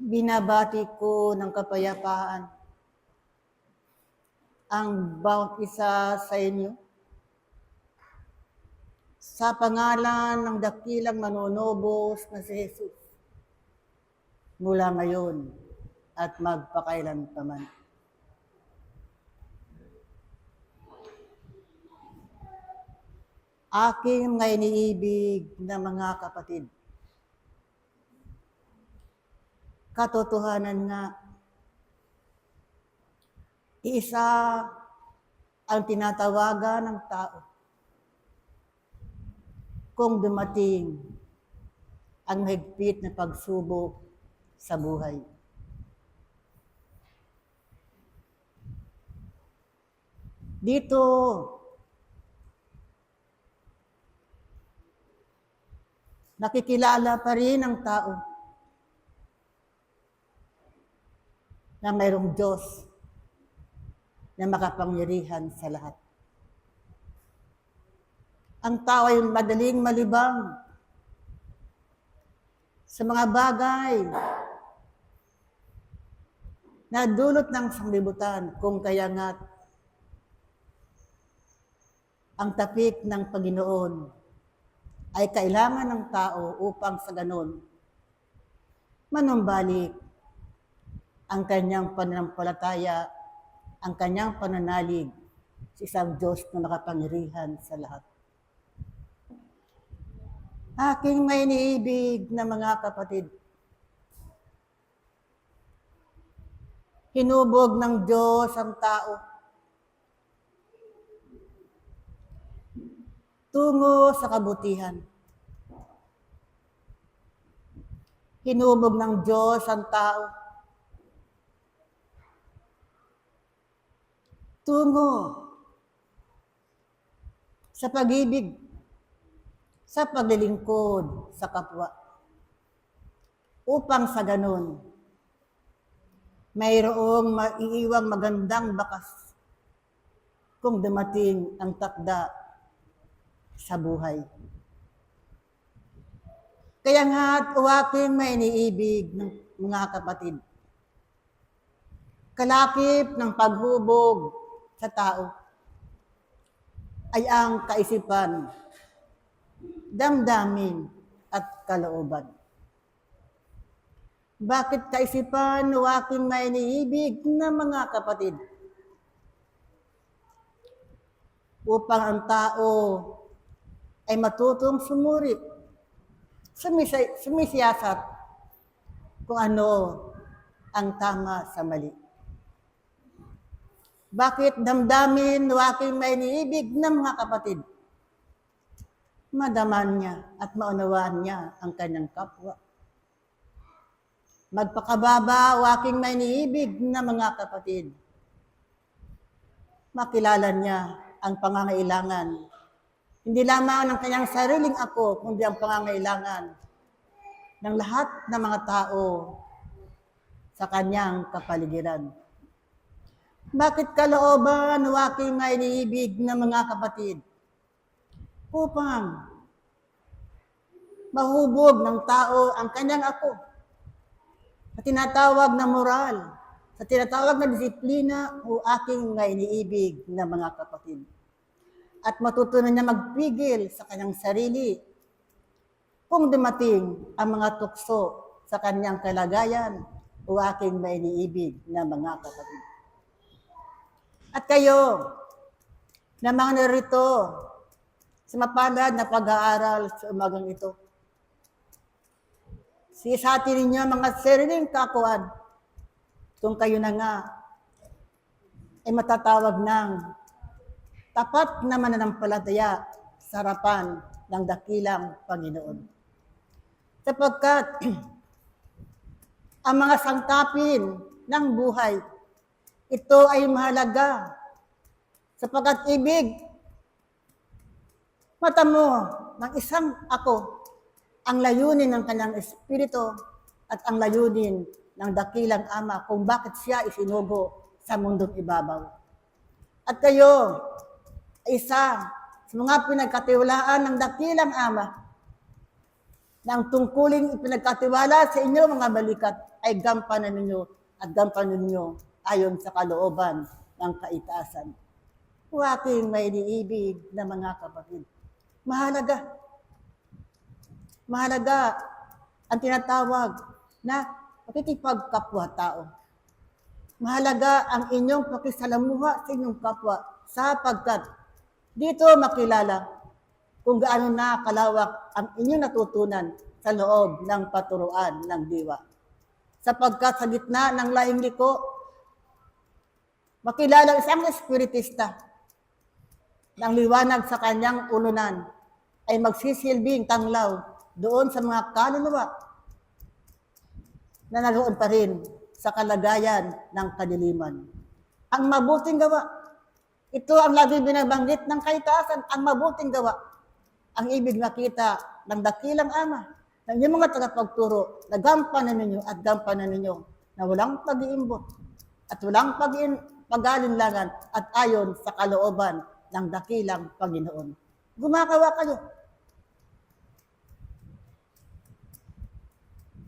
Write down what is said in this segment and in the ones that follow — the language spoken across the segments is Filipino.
Binabati ko ng kapayapaan ang bawat isa sa inyo sa pangalan ng dakilang manunobos na si Jesus mula ngayon at magpakailanpaman. Aking mga iniibig na mga kapatid, katotohanan nga, iisa ang tinatawagan ng tao kung dumating ang mahigpit na pagsubok sa buhay. Dito, nakikilala pa rin ang tao na mayroong Diyos na makapangyarihan sa lahat. Ang tao ay madaling malibang sa mga bagay na dulot ng sanglibutan, kung kaya nga ang tapik ng Panginoon ay kailangan ng tao upang sa ganon manumbalik ang kanyang pananampalataya, ang kanyang pananalig sa isang Diyos na makapangyarihan sa lahat. Aking may iniibig na mga kapatid, hinubog ng Diyos ang tao tungo sa kabutihan. Hinubog ng Diyos ang tao tungo sa pag-ibig, sa paglilingkod sa kapwa. Upang sa ganon, mayroong maiiwang magandang bakas kung dumating ang takda sa buhay. Kaya nga, aking may iniibig ng mga kapatid, kalakip ng paghubog sa tao ay ang kaisipan, damdamin at kalooban. Bakit kaisipan o aking may iniibig na mga kapatid? Upang ang tao ay matutong sumuri, sumisiyasat kung ano ang tama sa mali. Bakit damdamin o aking may iniibig na mga kapatid? Madaman niya at maunawaan niya ang kanyang kapwa. Magpakababa o aking may iniibig na mga kapatid. Makilala niya ang pangangailangan. Hindi lamang ng kanyang sariling ako, kundi ang pangangailangan ng lahat ng mga tao sa kanyang kapaligiran. Bakit kalooban o aking may iniibig na mga kapatid? Upang mahubog ng tao ang kanyang ako sa tinatawag na moral, sa tinatawag na disiplina o aking mga iniibig na mga kapatid. At matutunan niya magpigil sa kanyang sarili kung dumating ang mga tukso sa kanyang kalagayan o aking mga iniibig na mga kapatid. At kayo na mga narito sa mapalad na pag-aaral sa umagang ito, sisatin ninyo mga sariling kakuan kung kayo na nga ay matatawag ng tapat na mananampalataya sa harapan ng dakilang Panginoon. Sapagkat ang mga sangkapin ng buhay, ito ay mahalaga sapagkat ibig mata mo ng isang ako ang layunin ng kanyang espiritu at ang layunin ng dakilang Ama kung bakit siya isinugo sa mundong ibabaw. At kayo, isa sa mga pinagkatiwalaan ng dakilang Ama na ang tungkuling ipinagkatiwala sa inyo mga balikat ay gampanan ninyo at gampanan ninyo ayon sa kalooban ng kaitaasan. Kung aking may iniibig na mga kapatid, mahalaga ang tinatawag na pakikipagkapwa-tao. Mahalaga ang inyong pakisalamuha sa inyong kapwa sapagkat dito makilala kung gaano na kalawak ang inyong natutunan sa loob ng paturuan ng diwa. Sapagkat sa gitna ng lahing liko, makilala isang espiritista ng liwanag sa kanyang ulunan ay magsisilbing tanglaw doon sa mga kaluluwa na naroon pa rin sa kalagayan ng kadiliman. Ang mabuting gawa, ito ang laging binabanggit ng kaitaasan, ang mabuting gawa. Ang ibig makita ng dakilang ama, ng inyong mga tagapagturo, na gampanan ninyo at gampanan ninyo na walang pag-iimbot at walang pag-alinlangan at ayon sa kalooban ng dakilang Panginoon. Gumagawa kayo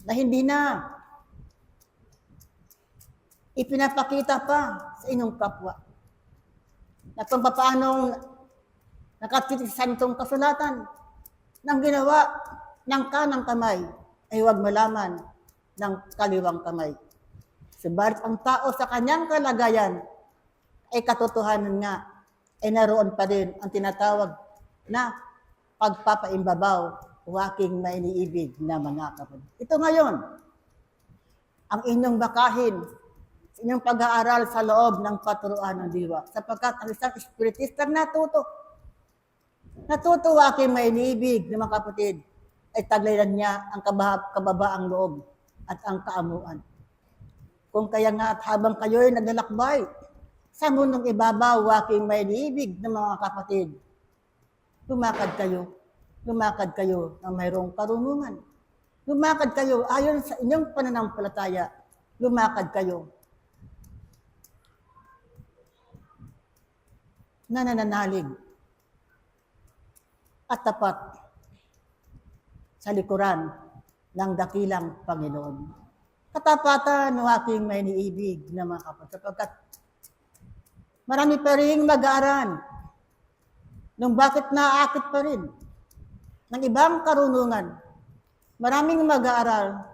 na hindi na ipinapakita pa sa inyong kapwa na kung paanong nakatitik sa itong kasulatan ng ginawa ng kanang kamay ay huwag malaman ng kaliwang kamay. Subalit ang tao sa kanyang kalagayan ay katotohanan nga ay naroon pa rin ang tinatawag na pagpapaimbabaw o aking may iniibig na mga kapatid. Ito ngayon, ang inyong bakahin sa inyong pag-aaral sa loob ng paturuan ng diwa. Sapagkat ang isang espiritistang natuto aking may iniibig na mga kapatid, ay taglayan niya ang kababaang loob at ang kaamuan. Kung kaya nga at habang kayo'y naglalakbay sa mundong ibabaw, aking may iniibig na mga kapatid, lumakad kayo ng mayroong karunungan. Lumakad kayo ayon sa inyong pananampalataya. Lumakad kayo na nananalig at tapat sa likuran ng dakilang Panginoon. Katapatan ng aking may iniibig na mga kapatid, sapagkat marami pa rin mag-aaral nung bakit naakit pa rin ng ibang karunungan. Maraming mag-aaral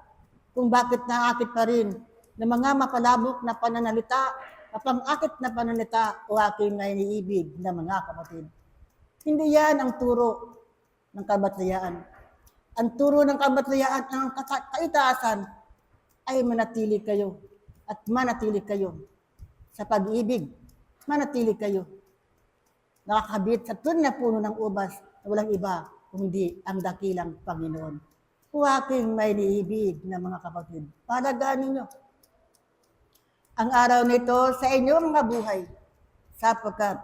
kung bakit naakit pa rin ng mga mapalabok na pananalita, mapang-akit na pananalita o aking may iniibig na mga kapatid. Hindi yan ang turo ng kabatayaan. Ang turo ng kabatayaan, ang kaitaasan ay manatili kayo at manatili kayo sa pag-ibig. Manatili kayo. Nakakabit sa tunay na puno ng ubas na walang iba kundi ang dakilang Panginoon. O aking may iniibig na mga kapatid, palagaan ninyo ang araw nito sa inyong mga buhay sapagkat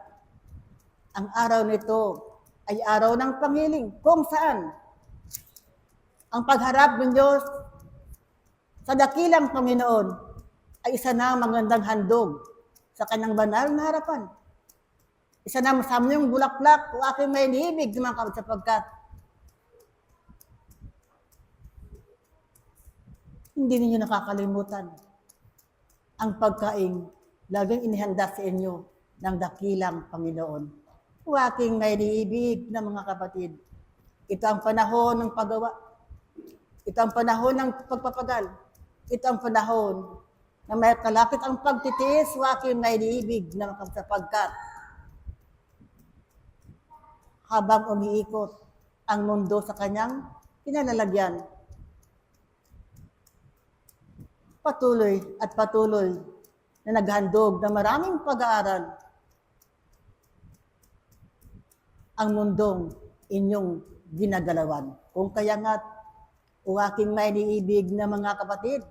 ang araw nito ay araw ng panghiling kung saan ang pagharap ng Diyos sa dakilang Panginoon ay isa na magandang handog sa kanyang banal na harapan. Isa na masamyong bulaklak o aking may iniibig ng mga kapatid sapagkat hindi ninyo nakakalimutan ang pagkaing laging inihanda sa inyo ng dakilang Panginoon. O aking may iniibig na mga kapatid, ito ang panahon ng paggawa. Ito ang panahon ng pagpapagal. Ito ang panahon na may kalapit ang pagtitiis. O aking may iniibig na mga kapatid sapagkat habang umiikot ang mundo sa kanyang kinalalagyan, patuloy na naghandog na maraming pag-aaral ang mundong inyong ginagalawan. Kung kaya nga, o aking may iniibig na mga kapatid,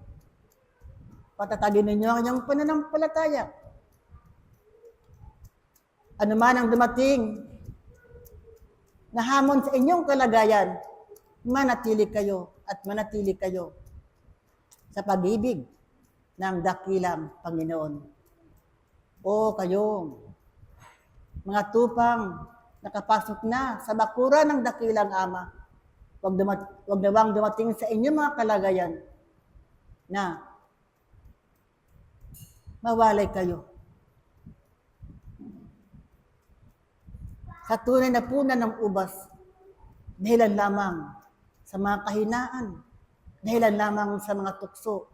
patatagin ninyo ang inyong pananampalataya. Ano man ang dumating na hamon sa inyong kalagayan, manatili kayo at manatili kayo sa pag-ibig ng dakilang Panginoon. O kayong mga tupang nakapasok na sa bakura ng dakilang Ama, Wag nawang dumating sa inyo mga kalagayan na mawalay kayo. Sa tunay na punan ng ubas, dahilan lamang sa mga kahinaan, dahilan lamang sa mga tukso,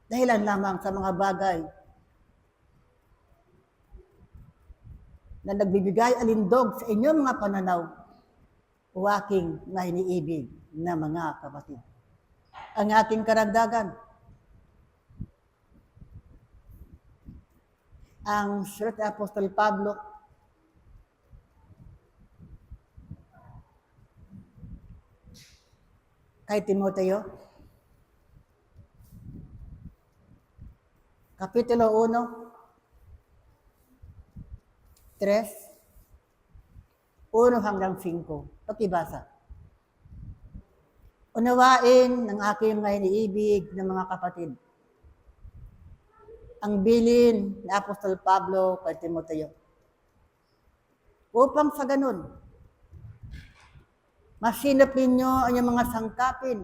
dahilan lamang sa mga bagay na nagbibigay alindog sa inyong mga pananaw o aking na iniibig na mga kapatid. Ang aking karagdagan, ang sulat ni Apostol Pablo kay Timoteo, Kapitulo 1, 3, 1 hanggang 5. Pakibasa. Unawain ng aking mga iniibig ng mga kapatid ang bilin ni Apostol Pablo kay Timoteo. Upang sa ganun, masinop ninyo ang inyong mga sangkapin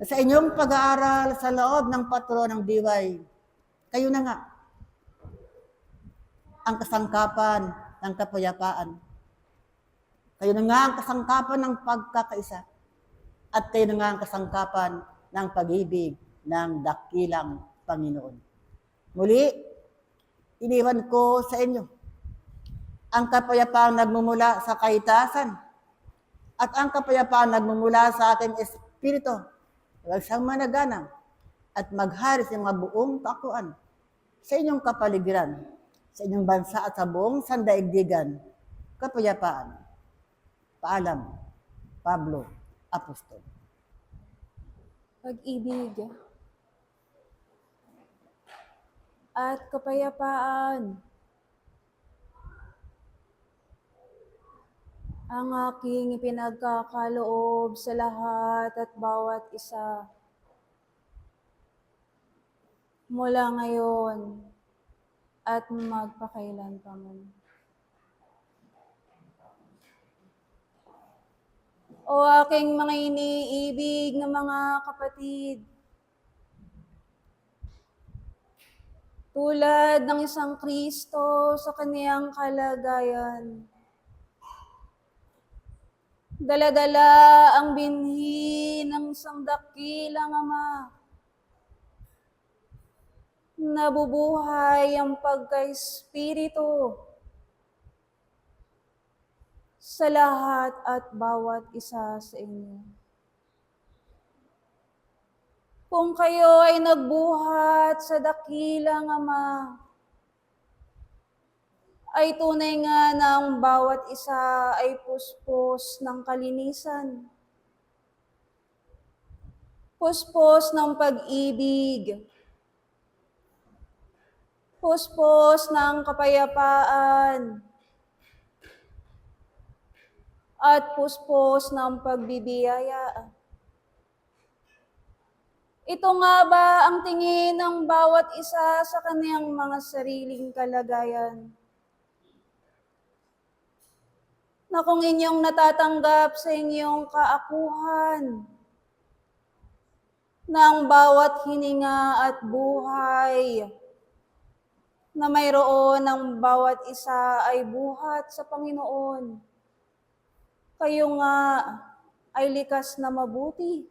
sa inyong pag-aaral sa loob ng patron ng diway. Kayo na nga ang kasangkapan ng kapayapaan. Kayo na nga ang kasangkapan ng pagkakaisa. At kayo na nga ang kasangkapan ng pag-ibig ng dakilang Panginoon. Muli, iniwan ko sa inyo ang kapayapaang nagmumula sa kaitasan at ang kapayapaang nagmumula sa ating espiritu. Huwag siyang managanang at maghari sa mga buong takuan sa inyong kapaligiran, sa inyong bansa at sa buong sandaigdigan, kapayapaan. Paalam, Pablo, Apostol. Pag-ibig at kapayapaan ang aking ipinagkakaloob sa lahat at bawat isa. Mula ngayon at magpakailanpaman. O aking mga iniibig na mga kapatid, tulad ng isang Kristo sa kaniyang kalagayan, dala-dala ang binhi ng isang dakilang Ama. Nabubuhay ang pagka-espiritu sa lahat at bawat isa sa inyo. Kung kayo ay nagbuhat sa dakilang Ama, ay tunay nga na ang bawat isa ay puspos ng kalinisan, puspos ng pag-ibig, puspos ng kapayapaan, at puspos ng pagbibiyaya. Ito nga ba ang tingin ng bawat isa sa kaniyang mga sariling kalagayan? Na kung inyong natatanggap sa inyong kaakuhan, na ang bawat hininga at buhay na mayroon ng bawat isa ay buhat sa Panginoon. Kayo nga ay likas na mabuti.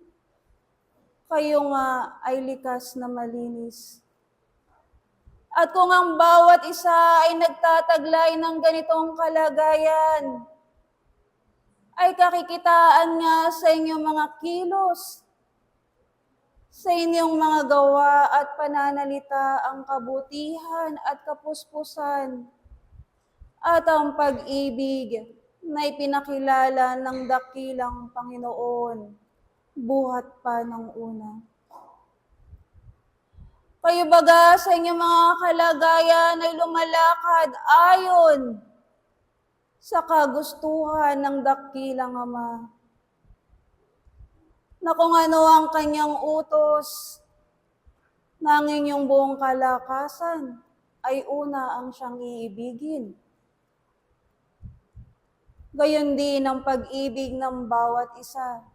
Kayo nga ay likas na malinis. At kung ang bawat isa ay nagtataglay ng ganitong kalagayan, ay kakikitaan nga sa inyong mga kilos, sa inyong mga gawa at pananalita ang kabutihan at kapuspusan at ang pag-ibig na ipinakilala ng dakilang Panginoon buhat pa ng una. Kayo baga sa inyong mga kalagayan ay lumalakad ayon sa kagustuhan ng dakilang Ama, na kung ano ang kanyang utos, na ang inyong buong kalakasan ay una ang siyang iibigin. Gayon din ang pag-ibig ng bawat isa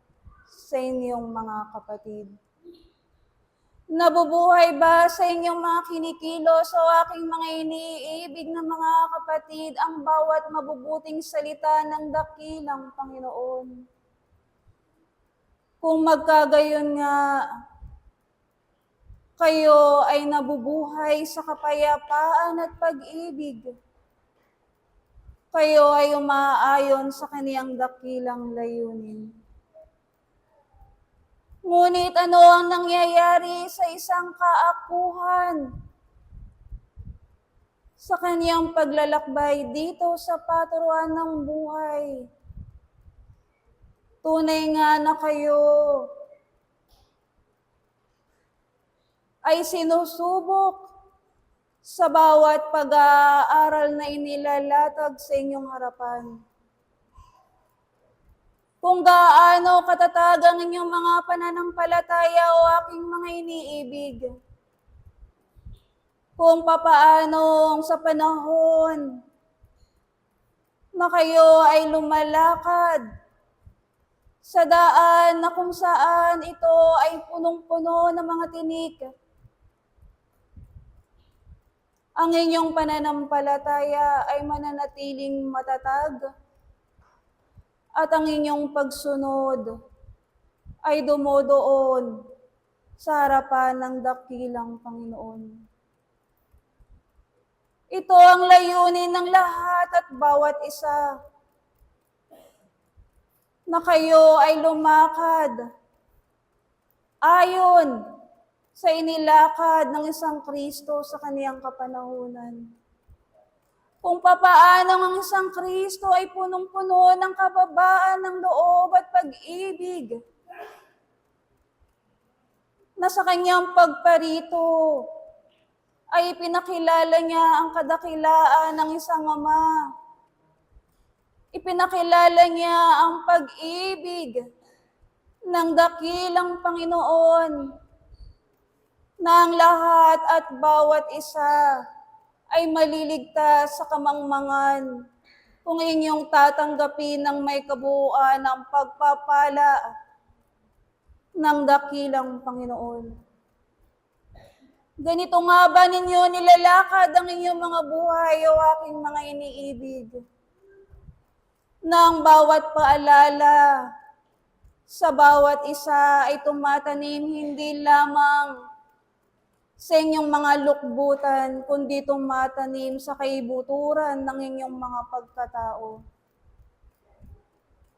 sa inyong mga kapatid. Nabubuhay ba sa inyong mga kinikilos o aking mga iniibig na mga kapatid ang bawat mabubuting salita ng dakilang Panginoon? Kung magkagayon nga, kayo ay nabubuhay sa kapayapaan at pag-ibig. Kayo ay umaayon sa kaniyang dakilang layunin. Ngunit ano ang nangyayari sa isang kaakuhan sa kaniyang paglalakbay dito sa paturuan ng buhay? Tunay nga na kayo ay sinusubok sa bawat pag-aaral na inilalatag sa inyong harapan. Kung gaano katatag ang inyong mga pananampalataya o aking mga iniibig. Kung papaano sa panahon na kayo ay lumalakad sa daan na kung saan ito ay punong-puno ng mga tinik. Ang inyong pananampalataya ay mananatiling matatag at ang inyong pagsunod ay dumodoon sa harapan ng dakilang Panginoon. Ito ang layunin ng lahat at bawat isa, na kayo ay lumakad ayon sa inilakad ng isang Kristo sa kaniyang kapanahunan. Kung papaano ang isang Kristo ay punong-puno ng kababaan ng loob at pag-ibig, na sa kanyang pagparito ay pinakilala niya ang kadakilaan ng isang ama. Ipinakilala niya ang pag-ibig ng dakilang Panginoon, na ang lahat at bawat isa ay maliligtas sa kamangmangan kung inyong tatanggapin ng may kabuuan ang pagpapala ng dakilang Panginoon. Ganito nga ba ninyo nilalakad ang inyong mga buhay o aking mga iniibig? Na ang bawat paalala sa bawat isa ay tumatanim hindi lamang sa inyong mga lukbutan, kundi tumatanim sa kaibuturan ng inyong mga pagkatao.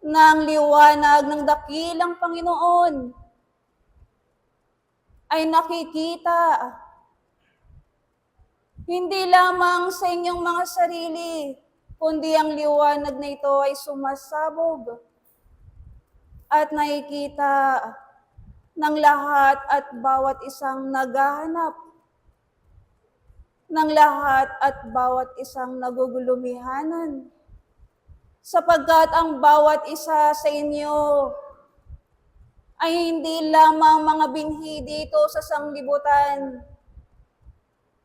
Na ang liwanag ng dakilang Panginoon ay nakikita hindi lamang sa inyong mga sarili, kundi ang liwanag na ito ay sumasabog at nakikita ng lahat at bawat isang naghahanap, ng lahat at bawat isang nagugulumihanan. Sapagkat ang bawat isa sa inyo ay hindi lamang mga binhi dito sa sanglibutan,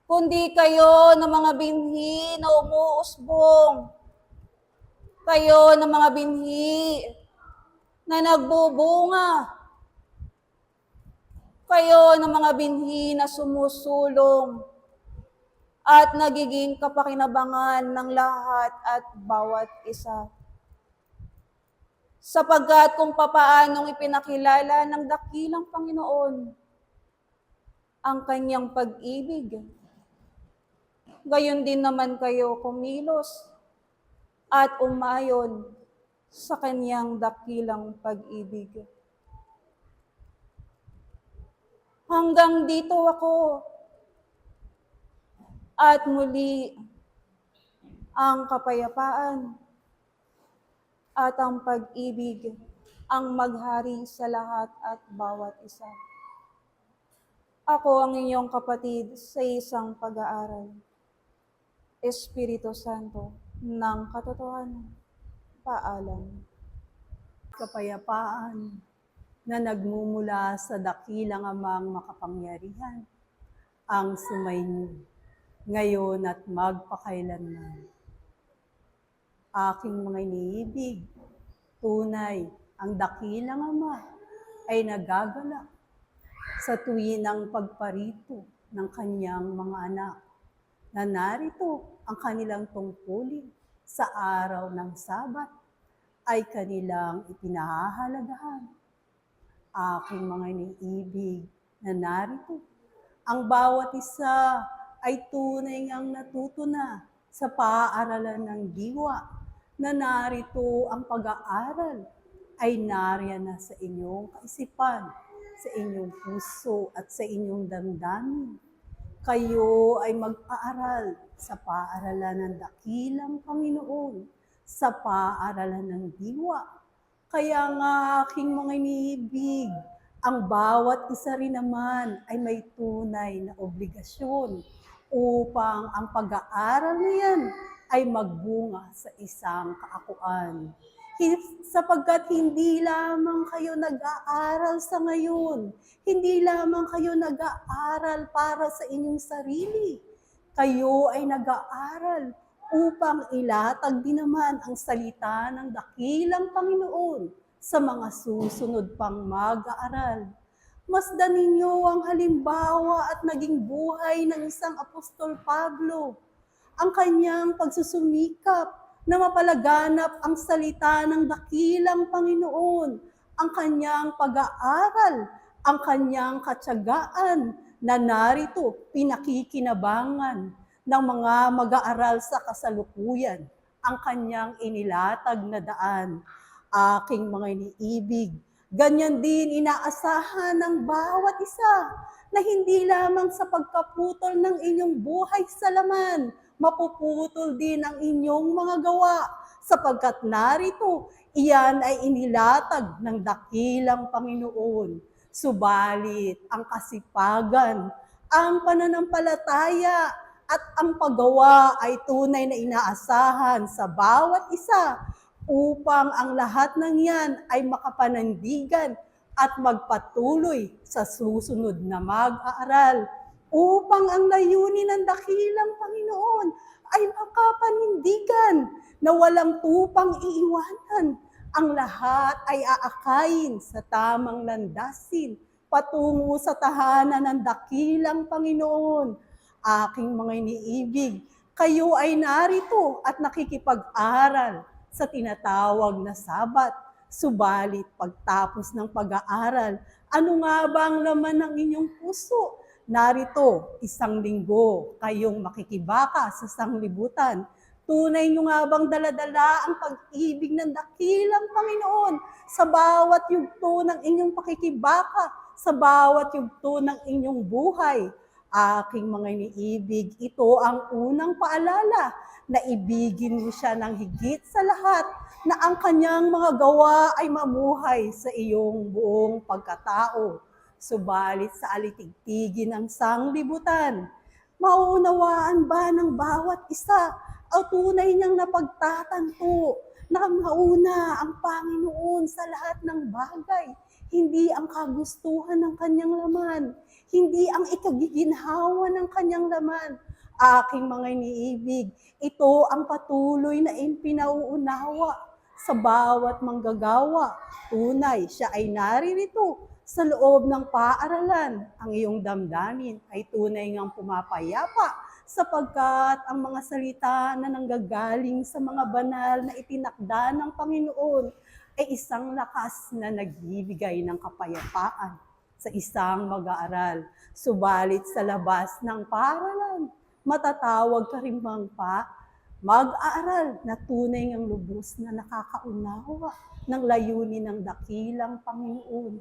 kundi kayo na mga binhi na umuusbong, kayo na mga binhi na nagbubunga, kayo ng mga binhi na sumusulong at nagiging kapakinabangan ng lahat at bawat isa. Sapagkat kung papaanong ipinakilala ng dakilang Panginoon ang kanyang pag-ibig, gayon din naman kayo kumilos at umayon sa kanyang dakilang pag-ibig. Hanggang dito ako. At muli, ang kapayapaan at ang pag-ibig ang maghari sa lahat at bawat isa. Ako ang inyong kapatid sa isang pag-aaral. Espiritu Santo ng katotohanan. Paalam. Kapayapaan na nagmumula sa dakilang Amang makapangyarihan, ang sumainyo, ngayon at magpakailanman. Aking mga iniibig, tunay ang dakilang Ama ay nagagalak sa tuwinang pagparito ng kanyang mga anak na narito ang kanilang tungkulin sa araw ng Sabat ay kanilang ipinahahalagahan. Aking mga iniibig na narito, ang bawat isa ay tunay ngang natuto na sa paaralan ng diwa na narito ang pag-aaral ay nariyan na sa inyong kaisipan, sa inyong puso at sa inyong damdamin. Kayo ay mag-aaral sa paaralan ng dakilang Panginoon, sa paaralan ng diwa. Kaya nga aking mga iniibig, ang bawat isa rin naman ay may tunay na obligasyon upang ang pag-aaral na yan ay magbunga sa isang kaakuan. Sapagkat hindi lamang kayo nag-aaral sa ngayon, hindi lamang kayo nag-aaral para sa inyong sarili. Kayo ay nag-aaral upang ilatag din naman ang salita ng dakilang Panginoon sa mga susunod pang mag-aaral. Masdan ninyo ang halimbawa at naging buhay ng isang Apostol Pablo, ang kanyang pagsusumikap na mapalaganap ang salita ng dakilang Panginoon, ang kanyang pag-aaral, ang kanyang katyagaan na narito pinakikinabangan ng mga mag-aaral sa kasalukuyan, ang kanyang inilatag na daan. Aking mga iniibig, ganyan din inaasahan ng bawat isa na hindi lamang sa pagkaputol ng inyong buhay sa laman, mapuputol din ang inyong mga gawa, sapagkat narito, iyan ay inilatag ng dakilang Panginoon. Subalit ang kasipagan, ang pananampalataya, at ang paggawa ay tunay na inaasahan sa bawat isa upang ang lahat ng yan ay makapanandigan at magpatuloy sa susunod na mag-aaral upang ang layunin ng dakilang Panginoon ay makapanindigan na walang tupang iiwanan. Ang lahat ay aakayin sa tamang landasin patungo sa tahanan ng dakilang Panginoon. Aking mga iniibig, kayo ay narito at nakikipag-aral sa tinatawag na Sabat. Subalit pagtapos ng pag-aaral, ano nga ba ang laman ng inyong puso? Narito, 1 linggo, kayong makikibaka sa sanglibutan. Tunay nyo nga bang daladala ang pag-ibig ng dakilang Panginoon sa bawat yugto ng inyong pakikibaka, sa bawat yugto ng inyong buhay? Aking mga iniibig, ito ang unang paalala na ibigin mo siya ng higit sa lahat, na ang kanyang mga gawa ay mamuhay sa iyong buong pagkatao. Subalit sa alitigtigin ng sanglibutan, mauunawaan ba ng bawat isa ang tunay niyang napagtatanto na mauna ang Panginoon sa lahat ng bagay, hindi ang kagustuhan ng kanyang laman, hindi ang ikagiginhawa ng kanyang laman. Aking mga iniibig, ito ang patuloy na impinauunawa sa bawat manggagawa. Tunay, siya ay naririto sa loob ng paaralan. Ang iyong damdamin ay tunay ngang pumapayapa sapagkat ang mga salita na nanggagaling sa mga banal na itinakda ng Panginoon ay isang lakas na nagbibigay ng kapayapaan sa isang mag-aaral. Subalit sa labas ng paaralan, matatawag ka rin bang mag-aaral na tunay ngang lubos na nakakaunawa ng layunin ng dakilang Panginoon.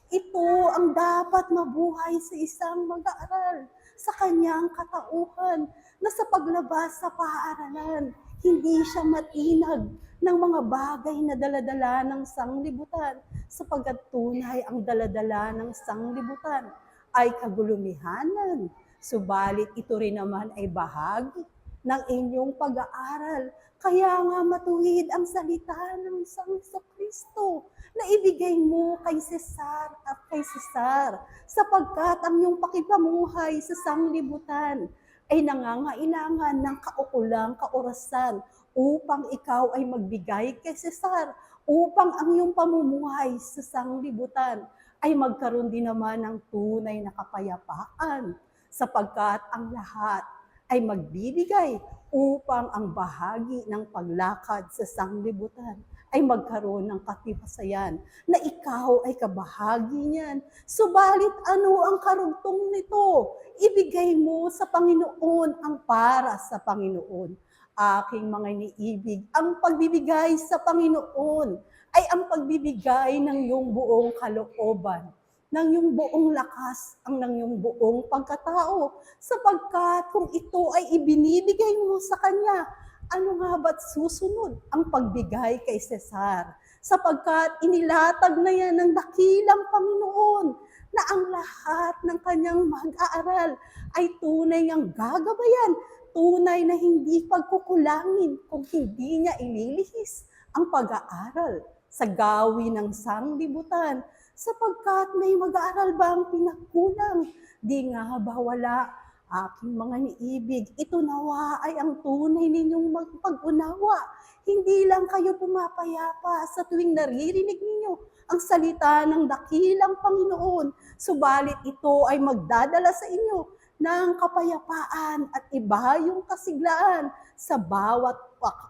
Ito ang dapat mabuhay sa isang mag-aaral sa kanyang katauhan na sa paglabas sa paaralan, hindi siya matinag ng mga bagay na daladala ng sanglibutan, sapagkat tunay ang daladala ng sanglibutan ay kagulumihanan. Subalit ito rin naman ay bahagi ng inyong pag-aaral. Kaya nga matuwid ang salita ng isang Kristo na ibigay mo kay Cesar at kay Cesar, sapagkat ang iyong pakipamuhay sa sanglibutan ay nangangailangan ng kaukulang kaorasan upang ikaw ay magbigay kay Cesar, upang ang iyong pamumuhay sa sanglibutan ay magkaroon din naman ng tunay na kapayapaan, sapagkat ang lahat ay magbibigay upang ang bahagi ng paglakad sa sanglibutan ay magkaroon ng katipasayan na ikaw ay kabahagi niyan. Subalit ano ang karugtong nito? Ibigay mo sa Panginoon ang para sa Panginoon. Aking mga iniibig, ang pagbibigay sa Panginoon ay ang pagbibigay ng iyong buong kalooban, ng iyong buong lakas, ng iyong buong pagkatao. Sapagkat kung ito ay ibinibigay mo sa Kanya, ano nga ba't susunod ang pagbigay kay Cesar? Sapagkat inilatag na yan ng dakilang Panginoon na ang lahat ng kanyang mag-aaral ay tunay ngang gagabayan, tunay na hindi pagkukulangin kung hindi niya ililihis ang pag-aaral sa gawi ng sanglibutan. Sapagkat may mag-aaral ba ang pinagkulang? Di nga ba wala? Aking mga niibig, ito nawa ay ang tunay ninyong magpag-unawa. Hindi lang kayo pumapayapa sa tuwing naririnig ninyo ang salita ng dakilang Panginoon, subalit ito ay magdadala sa inyo ng kapayapaan at ibayong kasiglaan sa bawat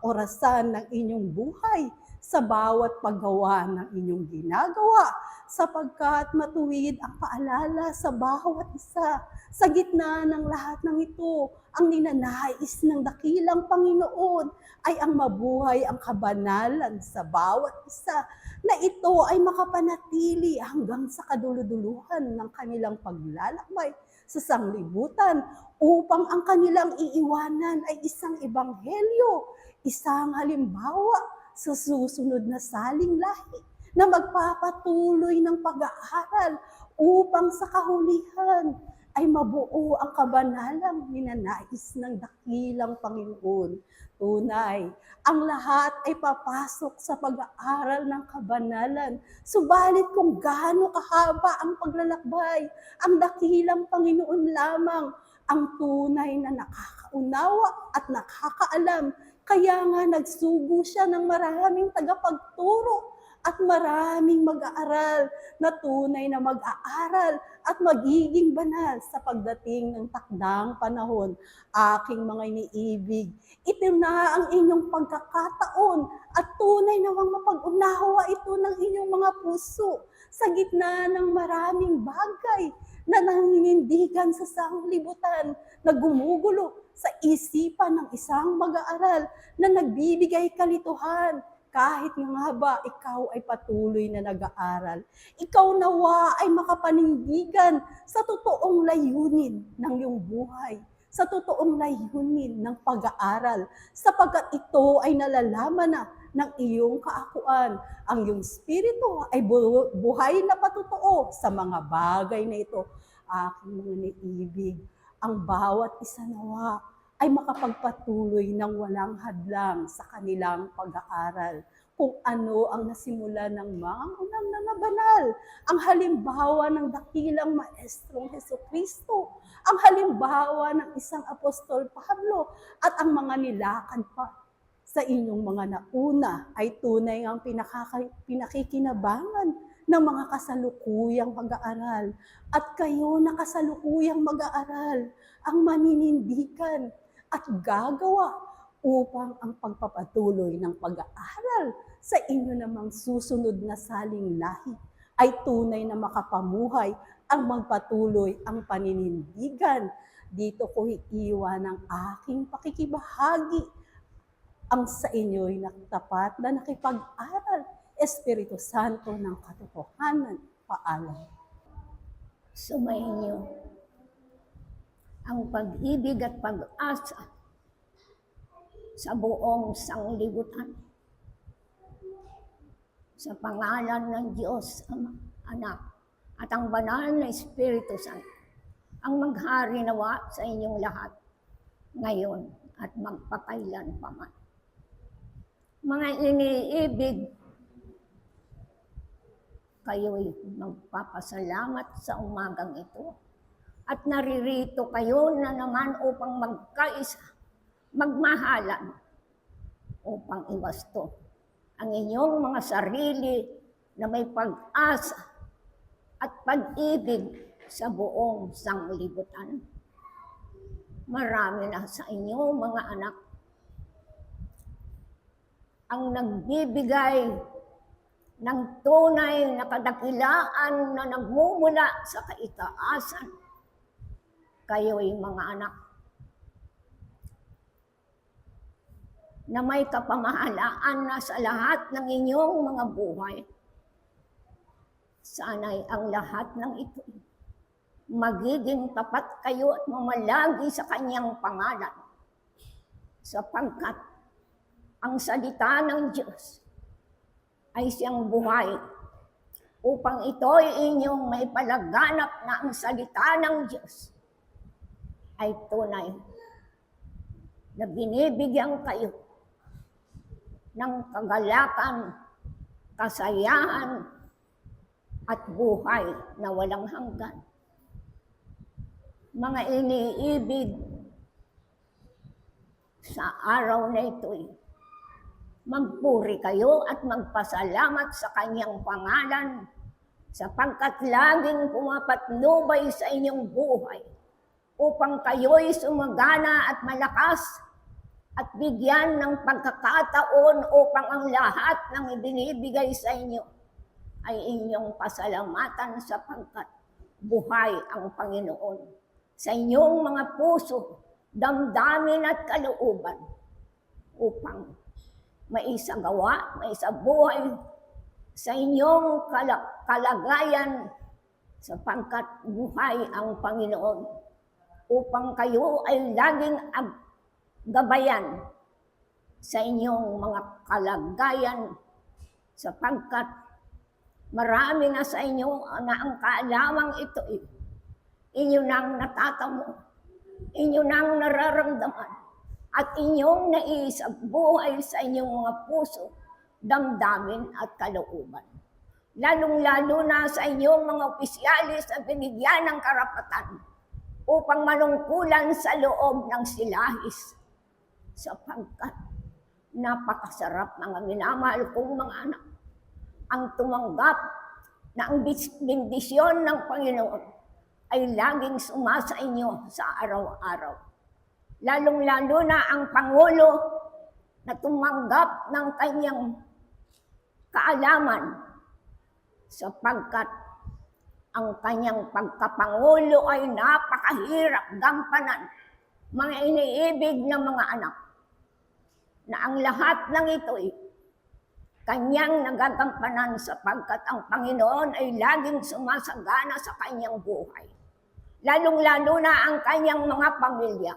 orasan ng inyong buhay, sa bawat paggawa ng inyong ginagawa, sapagkat matuwid ang paalala sa bawat isa. Sa gitna ng lahat ng ito, ang ninanais ng dakilang Panginoon ay ang mabuhay ang kabanalan sa bawat isa, na ito ay makapanatili hanggang sa kaduluduluhan ng kanilang paglalakbay sa sanglibutan, upang ang kanilang iiwanan ay isang ebanghelyo, isang halimbawa sa susunod na saling lahi na magpapatuloy ng pag-aaral upang sa kahulihan ay mabuo ang kabanalang ninanais ng dakilang Panginoon. Tunay, ang lahat ay papasok sa pag-aaral ng kabanalan. Subalit kung gaano kahaba ang paglalakbay, ang dakilang Panginoon lamang ang tunay na nakakaunawa at nakakaalam. Kaya nga nagsugo siya ng maraming tagapagturo at maraming mag-aaral na tunay na mag-aaral at magiging banal sa pagdating ng takdang panahon. Aking mga iniibig, ito na ang inyong pagkakataon at tunay nawang mapag-unawa ito ng inyong mga puso sa gitna ng maraming bagay na nanginindigan sa sanglibutan, na gumugulo sa isipan ng isang mag-aaral na nagbibigay kalituhan. Kahit nga ba ikaw ay patuloy na nag-aaral, ikaw nawa ay makapanindigan sa totoong layunin ng iyong buhay, sa totoong layunin ng pag-aaral, sapagkat ito ay nalalaman na ng iyong kaakuan. Ang iyong spirito ay buhay na patotoo sa mga bagay na ito. Aking mga niibig, ang bawat isa nawa ay makapagpatuloy ng walang hadlang sa kanilang pag-aaral kung ano ang nasimula ng mga unang nangabanal, ang halimbawa ng dakilang maestrong Hesukristo, ang halimbawa ng isang apostol Pablo, at ang mga nilakad pa sa inyong mga nauna ay tunay ang pinakikinabangan ng mga kasalukuyang mag-aaral. At kayo na kasalukuyang mag-aaral ang maninindigan at gagawa upang ang pagpapatuloy ng pag-aaral sa inyo namang susunod na saling lahi ay tunay na makapamuhay ang magpatuloy ang paninindigan. Dito ko iiwan ang aking pakikibahagi ang sa inyo'y nakatapat na nakipag-aral, Espiritu Santo ng katotohanan. Paalam. Sumainyo ang pag-ibig at pag-asa sa buong sanglibutan. Sa pangalan ng Diyos, Ama, Anak, at ang banal na Espiritu Santo, ang maghari nawa sa inyong lahat, ngayon at magpakailan pa man. Mga iniibig, kayo'y magpapasalamat sa umagang ito. At naririto kayo na naman upang magkaisa, magmahalan, upang iwasto ang inyong mga sarili na may pag-asa at pag-ibig sa buong sanglibutan. Marami na sa inyo mga anak ang nagbibigay ng tunay na kadakilaan na nagmumula sa kaitaasan. Kayo'y mga anak na may kapamahalaan na sa lahat ng inyong mga buhay. Sana'y ang lahat ng ito magiging tapat kayo at mamalagi sa kanyang pangalan, sapagkat ang salita ng Diyos ay siyang buhay, upang ito'y inyong may palaganap na ang salita ng Diyos ay tunay na binibigyan kayo ng kagalakan, kasayahan, at buhay na walang hanggan. Mga iniibig sa araw na ito'y magpuri kayo at magpasalamat sa kanyang pangalan, sapagkat laging pumapatnubay sa inyong buhay upang kayo'y sumagana at malakas at bigyan ng pagkakataon upang ang lahat ng ibinibigay sa inyo ay inyong pasalamatan, sapagkat buhay ang Panginoon sa inyong mga puso, damdamin at kalooban, upang maisagawa, maisabuhay sa inyong kalagayan, sapagkat buhay ang Panginoon, upang kayo ay laging gabayan sa inyong mga kalagayan, sapagkat marami na sa inyo na ang kaalamang ito inyo nang natatamo, inyo nang nararamdaman, at inyong naisabuhay sa inyong mga puso, damdamin at kalooban. Lalong-lalo na sa inyong mga opisyalis na binigyan ng karapatan upang manungkulan sa loob ng silahis, sapagkat napakasarap mga minamahal kong mga anak ang tumanggap na ang bendisyon ng Panginoon ay laging sumasa inyo sa araw-araw. Lalong-lalo na ang Pangulo na tumanggap ng kanyang kaalaman, sapagkat ang kanyang pagkapangulo ay napakahirap gampanan. Mga iniibig ng mga anak, na ang lahat ng ito'y kanyang nagagampanan, sapagkat ang Panginoon ay laging sumasagana sa kanyang buhay. Lalong-lalo na ang kanyang mga pamilya.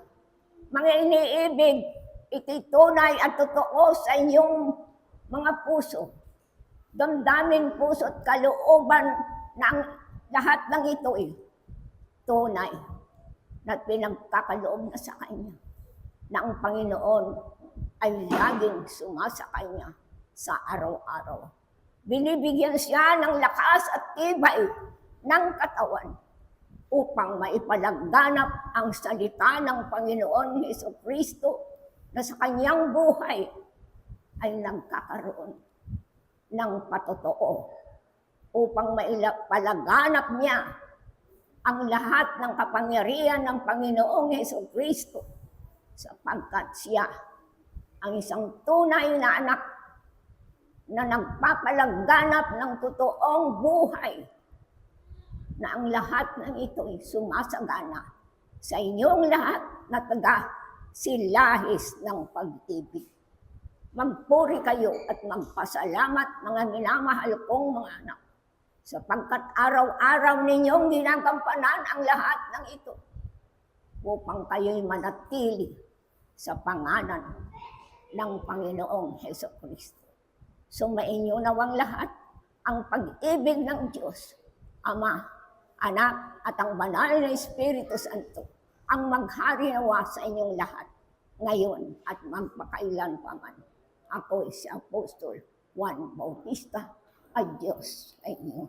Mga iniibig, ito'y tunay at totoo sa inyong mga puso. Damdamin, puso at kalooban na ang lahat ng ito'y tunay na pinagkakaloob na sa kanya, na ang Panginoon ay laging sumasa kanya sa araw-araw. Binibigyan siya ng lakas at tibay ng katawan upang maipalaganap ang salita ng Panginoon Jesucristo na sa kanyang buhay ay nagkakaroon ng patotoo, upang maipalaganap niya ang lahat ng kapangyarihan ng Panginoong Jesucristo, sapagkat siya ang isang tunay na anak na nagpapalaganap ng totoong buhay, na ang lahat ng ito'y sumasagana sa inyong lahat na taga-silahis ng pag-ibig. Magpuri kayo at magpasalamat, mga minamahal kong mga anak, sapagkat araw-araw ninyong ginagampanan ang lahat ng ito upang kayo'y manatili sa pangalan ng Panginoong Jesucristo. Sumainyo nawang lahat ang pag-ibig ng Diyos, Ama, Anak, at ang Banal na Espiritu Santo, ang maghari nawa sa inyong lahat, ngayon at magpakailan pa man. Ako si Apostol Juan Bautista, ay Diyos sa inyo.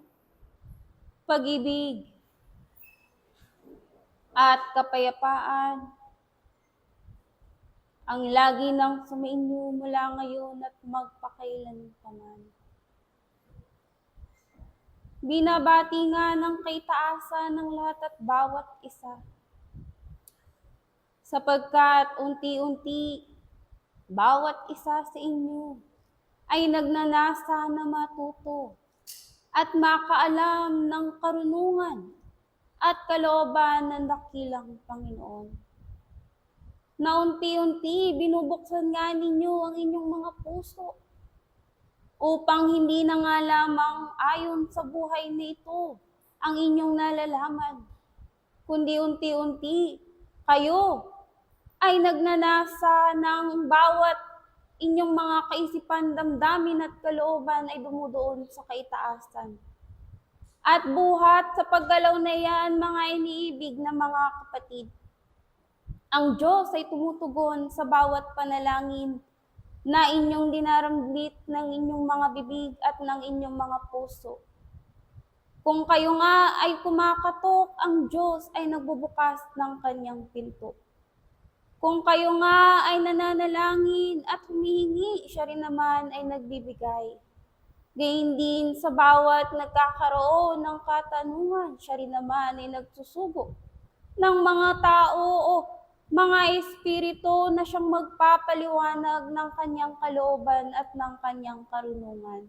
Pag-ibig at kapayapaan ang lagi nang sumainyo mula ngayon at magpakailanpaman. Binabati nga ng kaitaasan ng lahat at bawat isa, sapagkat unti-unti bawat isa sa inyo ay nagnanasa na matuto at makaalam ng karunungan at kalooban ng dakilang Panginoon. Na unti-unti binubuksan nga ninyo ang inyong mga puso upang hindi na nga lamang ayon sa buhay na ito ang inyong nalalaman, kundi unti-unti kayo ay nagnanasa ng bawat inyong mga kaisipan, damdamin at kalooban ay dumudoon sa kaitaasan. At buhat sa paggalaw na yan, mga iniibig na mga kapatid, ang Diyos ay tumutugon sa bawat panalangin na inyong dinaramdit ng inyong mga bibig at ng inyong mga puso. Kung kayo nga ay kumakatok, ang Diyos ay nagbubukas ng kanyang pinto. Kung kayo nga ay nananalangin at humihingi, siya rin naman ay nagbibigay. Gayun din sa bawat nagkakaroon ng katanungan, siya rin naman ay nagsusugo ng mga tao o mga espiritu na siyang magpapaliwanag ng kanyang kalooban at ng kanyang karunungan.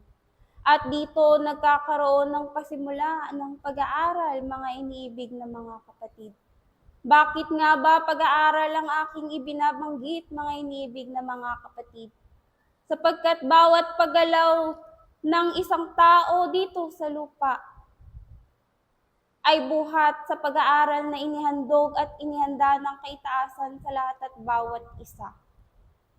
At dito nagkakaroon ng pasimula ng pag-aaral, mga iniibig na mga kapatid. Bakit nga ba pag-aaral ang aking ibinabanggit, mga iniibig na mga kapatid? Sapagkat bawat paggalaw ng isang tao dito sa lupa ay buhat sa pag-aaral na inihandog at inihanda ng kaitaasan sa lahat at bawat isa.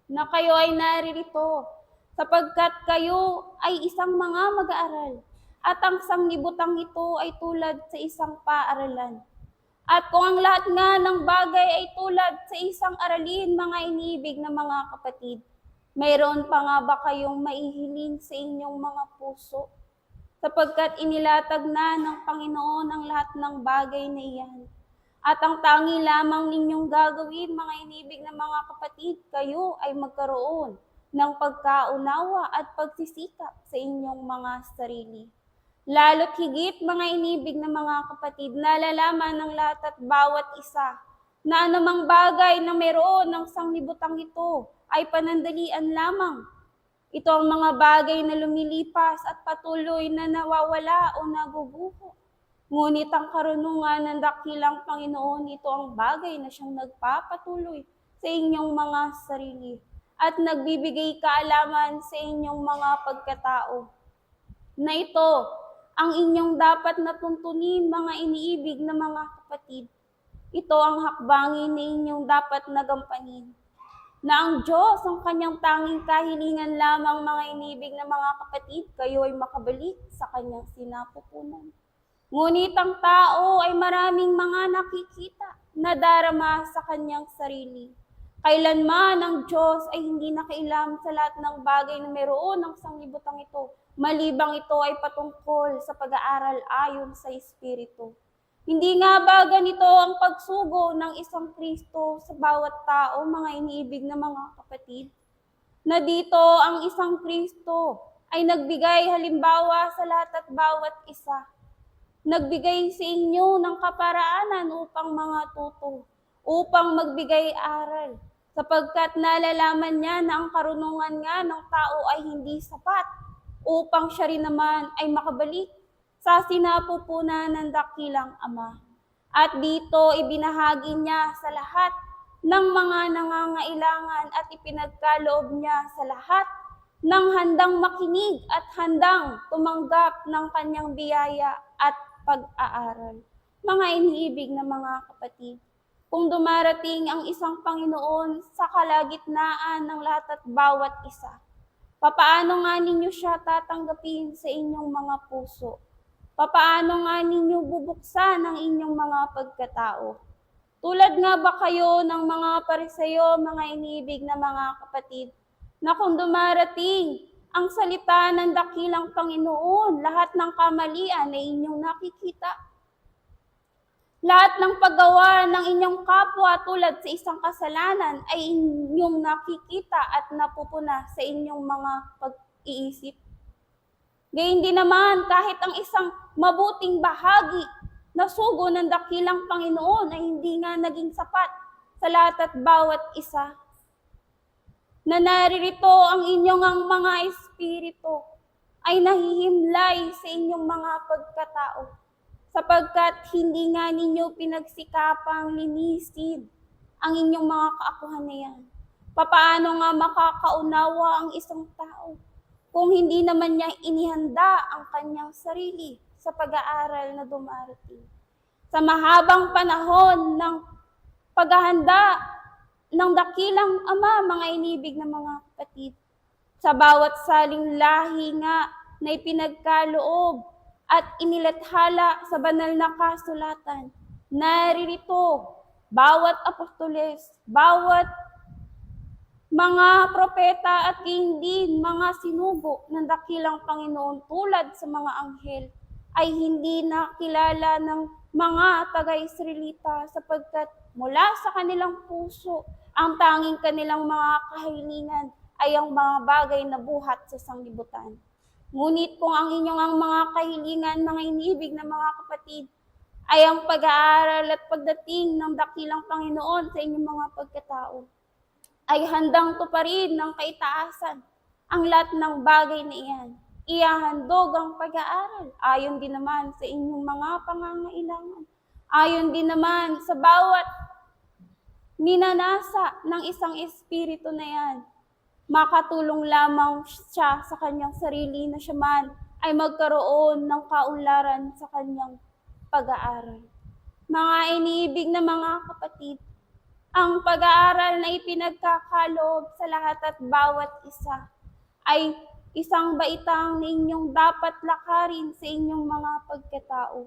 Na kayo ay naririto sapagkat kayo ay isang mga mag-aaral at ang sanglibutang ito ay tulad sa isang paaralan. At kung ang lahat nga ng bagay ay tulad sa isang aralin, mga iniibig na mga kapatid, mayroon pa nga ba kayong maihiling sa inyong mga puso? Sapagkat inilatag na ng Panginoon ang lahat ng bagay na iyan. At ang tangi lamang ninyong gagawin, mga inibig na mga kapatid, kayo ay magkaroon ng pagkaunawa at pagsisikap sa inyong mga sarili. Lalo't higit, mga inibig na mga kapatid, nalalaman ng lahat at bawat isa na anumang bagay na mayroon ng sanglibutang ito ay panandalian lamang. Ito ang mga bagay na lumilipas at patuloy na nawawala o naguguho. Ngunit ang karunungan ng dakilang Panginoon, ito ang bagay na siyang nagpapatuloy sa inyong mga sarili at nagbibigay kaalaman sa inyong mga pagkatao. Na ito ang inyong dapat natuntunin, mga iniibig na mga kapatid. Ito ang hakbangin na inyong dapat nagampanin. Na ang Diyos, ang kanyang tanging kahilingan lamang, mga inibig na mga kapatid, kayo ay makabalik sa kanyang sinapupunan. Ngunit ang tao ay maraming mga nakikita na darama sa kanyang sarili. Kailanman ang Diyos ay hindi nakailam sa lahat ng bagay na mayroon ng sanglibutang ito, malibang ito ay patungkol sa pag-aaral ayon sa Espiritu. Hindi nga ba ganito ang pagsugo ng isang Kristo sa bawat tao, mga iniibig na mga kapatid? Na dito ang isang Kristo ay nagbigay halimbawa sa lahat at bawat isa. Nagbigay sa inyo ng kaparaanan upang mga tuto, upang magbigay aral, sapagkat nalalaman niya na ang karunungan nga ng tao ay hindi sapat, upang siya rin naman ay makabalik sa sinapupunan ng dakilang Ama. At dito ibinahagi niya sa lahat ng mga nangangailangan at ipinagkaloob niya sa lahat ng handang makinig at handang tumanggap ng kanyang biyaya at pag-aaral. Mga iniibig na mga kapatid, kung dumarating ang isang Panginoon sa kalagitnaan ng lahat at bawat isa, papaano nga ninyo siya tatanggapin sa inyong mga puso? Papaano nga ninyo bubuksan ang inyong mga pagkatao? Tulad nga ba kayo ng mga Pariseo, mga iniibig na mga kapatid, na kung dumarating ang salita ng dakilang Panginoon, lahat ng kamalian ay inyong nakikita. Lahat ng paggawa ng inyong kapwa tulad sa isang kasalanan ay inyong nakikita at napupuna sa inyong mga pag-iisip. Gayun din naman, kahit ang isang mabuting bahagi na sugo ng dakilang Panginoon ay hindi nga naging sapat sa lahat at bawat isa. Na naririto ang inyong mga espiritu ay nahihimlay sa inyong mga pagkatao, sapagkat hindi nga ninyo pinagsikapang linisin ang inyong mga kaakuhan na yan. Papaano nga makakaunawa ang isang tao kung hindi naman niya inihanda ang kanyang sarili sa pag-aaral na dumarating? Sa mahabang panahon ng paghahanda ng dakilang Ama, mga inibig na mga kapatid, sa bawat saling lahi nga na ipinagkaloob at inilathala sa banal na kasulatan, naririto bawat apostoles, bawat mga propeta at hindi mga sinugo ng dakilang Panginoon tulad sa mga anghel ay hindi nakilala ng mga taga-Israelita sapagkat mula sa kanilang puso ang tanging kanilang mga kahilingan ay ang mga bagay na buhat sa sanglibutan. Ngunit kung ang inyong mga kahilingan, mga iniibig na mga kapatid, ay ang pag-aaral at pagdating ng dakilang Panginoon sa inyong mga pagkatao, ay handang tuparin ng kaitaasan ang lahat ng bagay na iyan. Iyahandog ang pag-aaral, ayon din naman sa inyong mga pangangailangan. Ayon din naman sa bawat minanasa ng isang espiritu na yan, makatulong lamang siya sa kanyang sarili na siya man ay magkaroon ng kaunlaran sa kanyang pag-aaral. Mga iniibig na mga kapatid, ang pag-aaral na ipinagkakaloob sa lahat at bawat isa ay isang baitang na inyong dapat lakarin sa inyong mga pagkatao.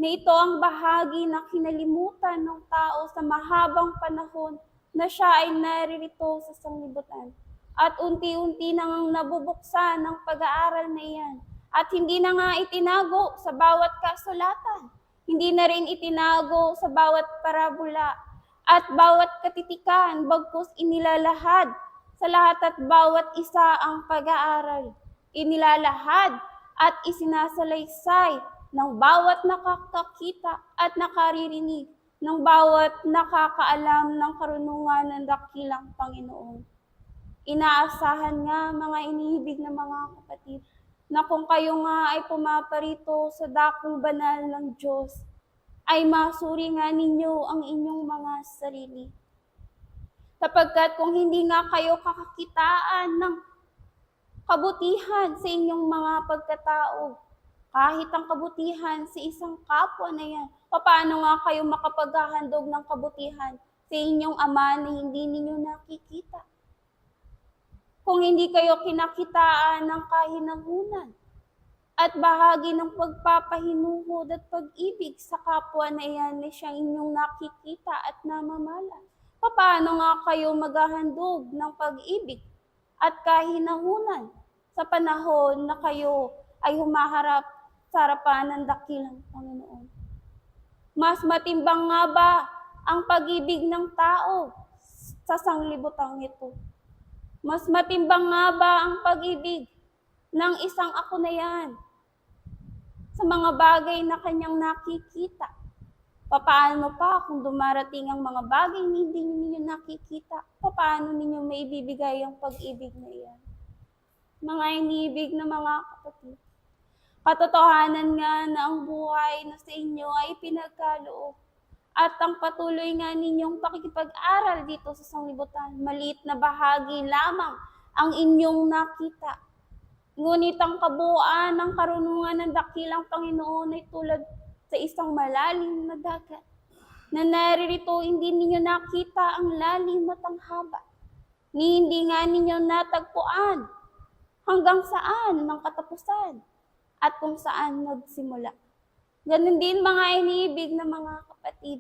Na ito ang bahagi na kinalimutan ng tao sa mahabang panahon na siya ay naririto sa sanglibutan. At unti-unti nang nabubuksan ng pag-aaral na iyan. At hindi na nga itinago sa bawat kasulatan. Hindi na rin itinago sa bawat parabola at bawat katitikan, bagkus inilalahad sa lahat at bawat isa ang pag-aaral. Inilalahad at isinasalaysay ng bawat nakakakita at nakaririnig, ng bawat nakakaalam ng karunungan ng dakilang Panginoon. Inaasahan nga, mga iniibig na mga kapatid, na kung kayo nga ay pumaparito sa dakong banal ng Diyos, ay masuri nga ninyo ang inyong mga sarili. Sapagkat kung hindi nga kayo kakakitaan ng kabutihan sa inyong mga pagkatao, kahit ang kabutihan sa isang kapwa na yan, paano nga kayo makapaghahandog ng kabutihan sa inyong Ama na hindi ninyo nakikita? Kung hindi kayo kinakitaan ng kahinahunan at bahagi ng pagpapahinuhod at pag-ibig sa kapwa na yan na siyang inyong nakikita at namamalas, paano nga kayo maghahandog ng pag-ibig at kahinahunan sa panahon na kayo ay humaharap sa harapan ng dakilang Panginoon? Mas matimbang nga ba ang pag-ibig ng tao sa sanglibutang ito? Mas matimbang nga ba ang pag-ibig ng isang ako na yan sa mga bagay na kanyang nakikita? Paano pa kung dumarating ang mga bagay na hindi ninyo nakikita? Paano ninyo maibibigay ang pag-ibig na iyan? Mga iniibig na mga kapatid, katotohanan nga na ang buhay na sa inyo ay pinagkaloob at ang patuloy nga ninyong pakikipag-aral dito sa sanglibutan, maliit na bahagi lamang ang inyong nakita. Ngunit ang kabuuan ng karunungan ng dakilang Panginoon ay tulad sa isang malalim na dagat na naririto hindi ninyo nakita ang lalim at ang haba, ni hindi nga ninyo natagpuan hanggang saan ng katapusan at kung saan nagsimula. Ganun din mga iniibig na mga kapatid,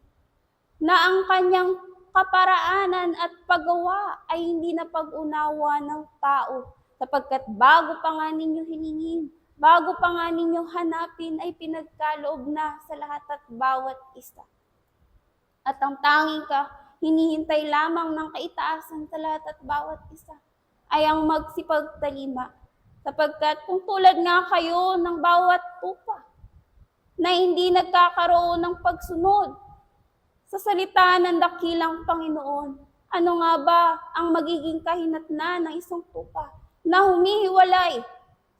na ang kanyang kaparaanan at paggawa ay hindi na pag-unawa ng tao, sapagkat bago pa nga ninyo hiningin, bago pa nga ninyo hanapin ay pinagkaloob na sa lahat at bawat isa. At ang tanging hinihintay lamang ng kaitaasan sa lahat at bawat isa ay ang magsipagtalima. Sapagkat kung tulad nga kayo ng bawat tupa na hindi nagkakaroon ng pagsunod sa salita ng dakilang Panginoon, ano nga ba ang magiging kahinatnan ng isang tupa na humihiwalay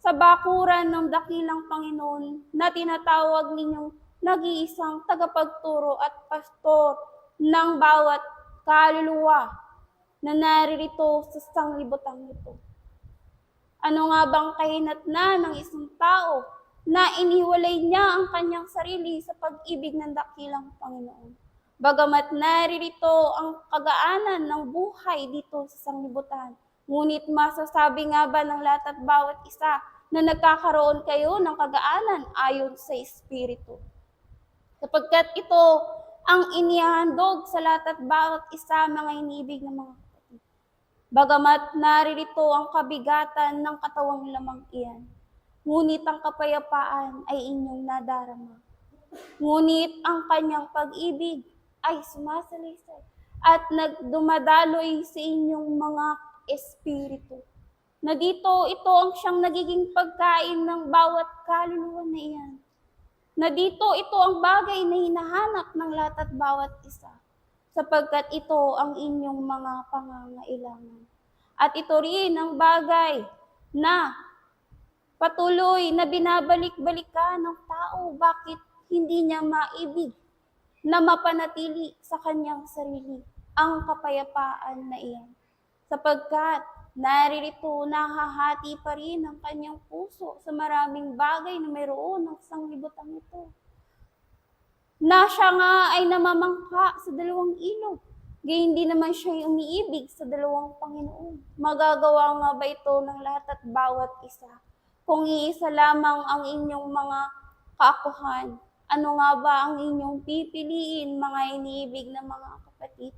sa bakuran ng dakilang Panginoon na tinatawag ninyong nag-iisang tagapagturo at pastor ng bawat kaluluwa na naririto sa sanglibutang ito? Ano nga bang kahinatnan ng isang tao na iniwalay niya ang kanyang sarili sa pag-ibig ng dakilang Panginoon? Bagamat naririto ang kagaanan ng buhay dito sa sanglibutan, ngunit masasabi nga ba ng lahat at bawat isa na nagkakaroon kayo ng kagaanan ayon sa Espiritu? Sapagkat ito ang inihahandog sa lahat at bawat isa, mga iniibig ng mga kapatid. Bagamat naririto ang kabigatan ng katawang lamang iyan, ngunit ang kapayapaan ay inyong nadarama. Ngunit ang kanyang pag-ibig ay sumasalaysay at nagdumadaloy sa inyong mga espiritu. Na dito, ito ang siyang nagiging pagkain ng bawat kaluluwa na iyan. Na dito, ito ang bagay na hinahanap ng lahat at bawat isa, sapagkat ito ang inyong mga pangangailangan. At ito rin ang bagay na patuloy na binabalik-balikan ng tao. Bakit hindi niya maibig na mapanatili sa kanyang sarili ang kapayapaan na iyan? Sapagkat naririto, nahahati pa rin ang kanyang puso sa maraming bagay na mayroon ng sanglibutang ito. Na siya nga ay namamangka sa dalawang ilog, gayon hindi naman siya umiibig sa dalawang Panginoon. Magagawa nga ba ito ng lahat at bawat isa kung iisa lamang ang inyong mga kaakuhan? Ano nga ba ang inyong pipiliin, mga iniibig na mga kapatid?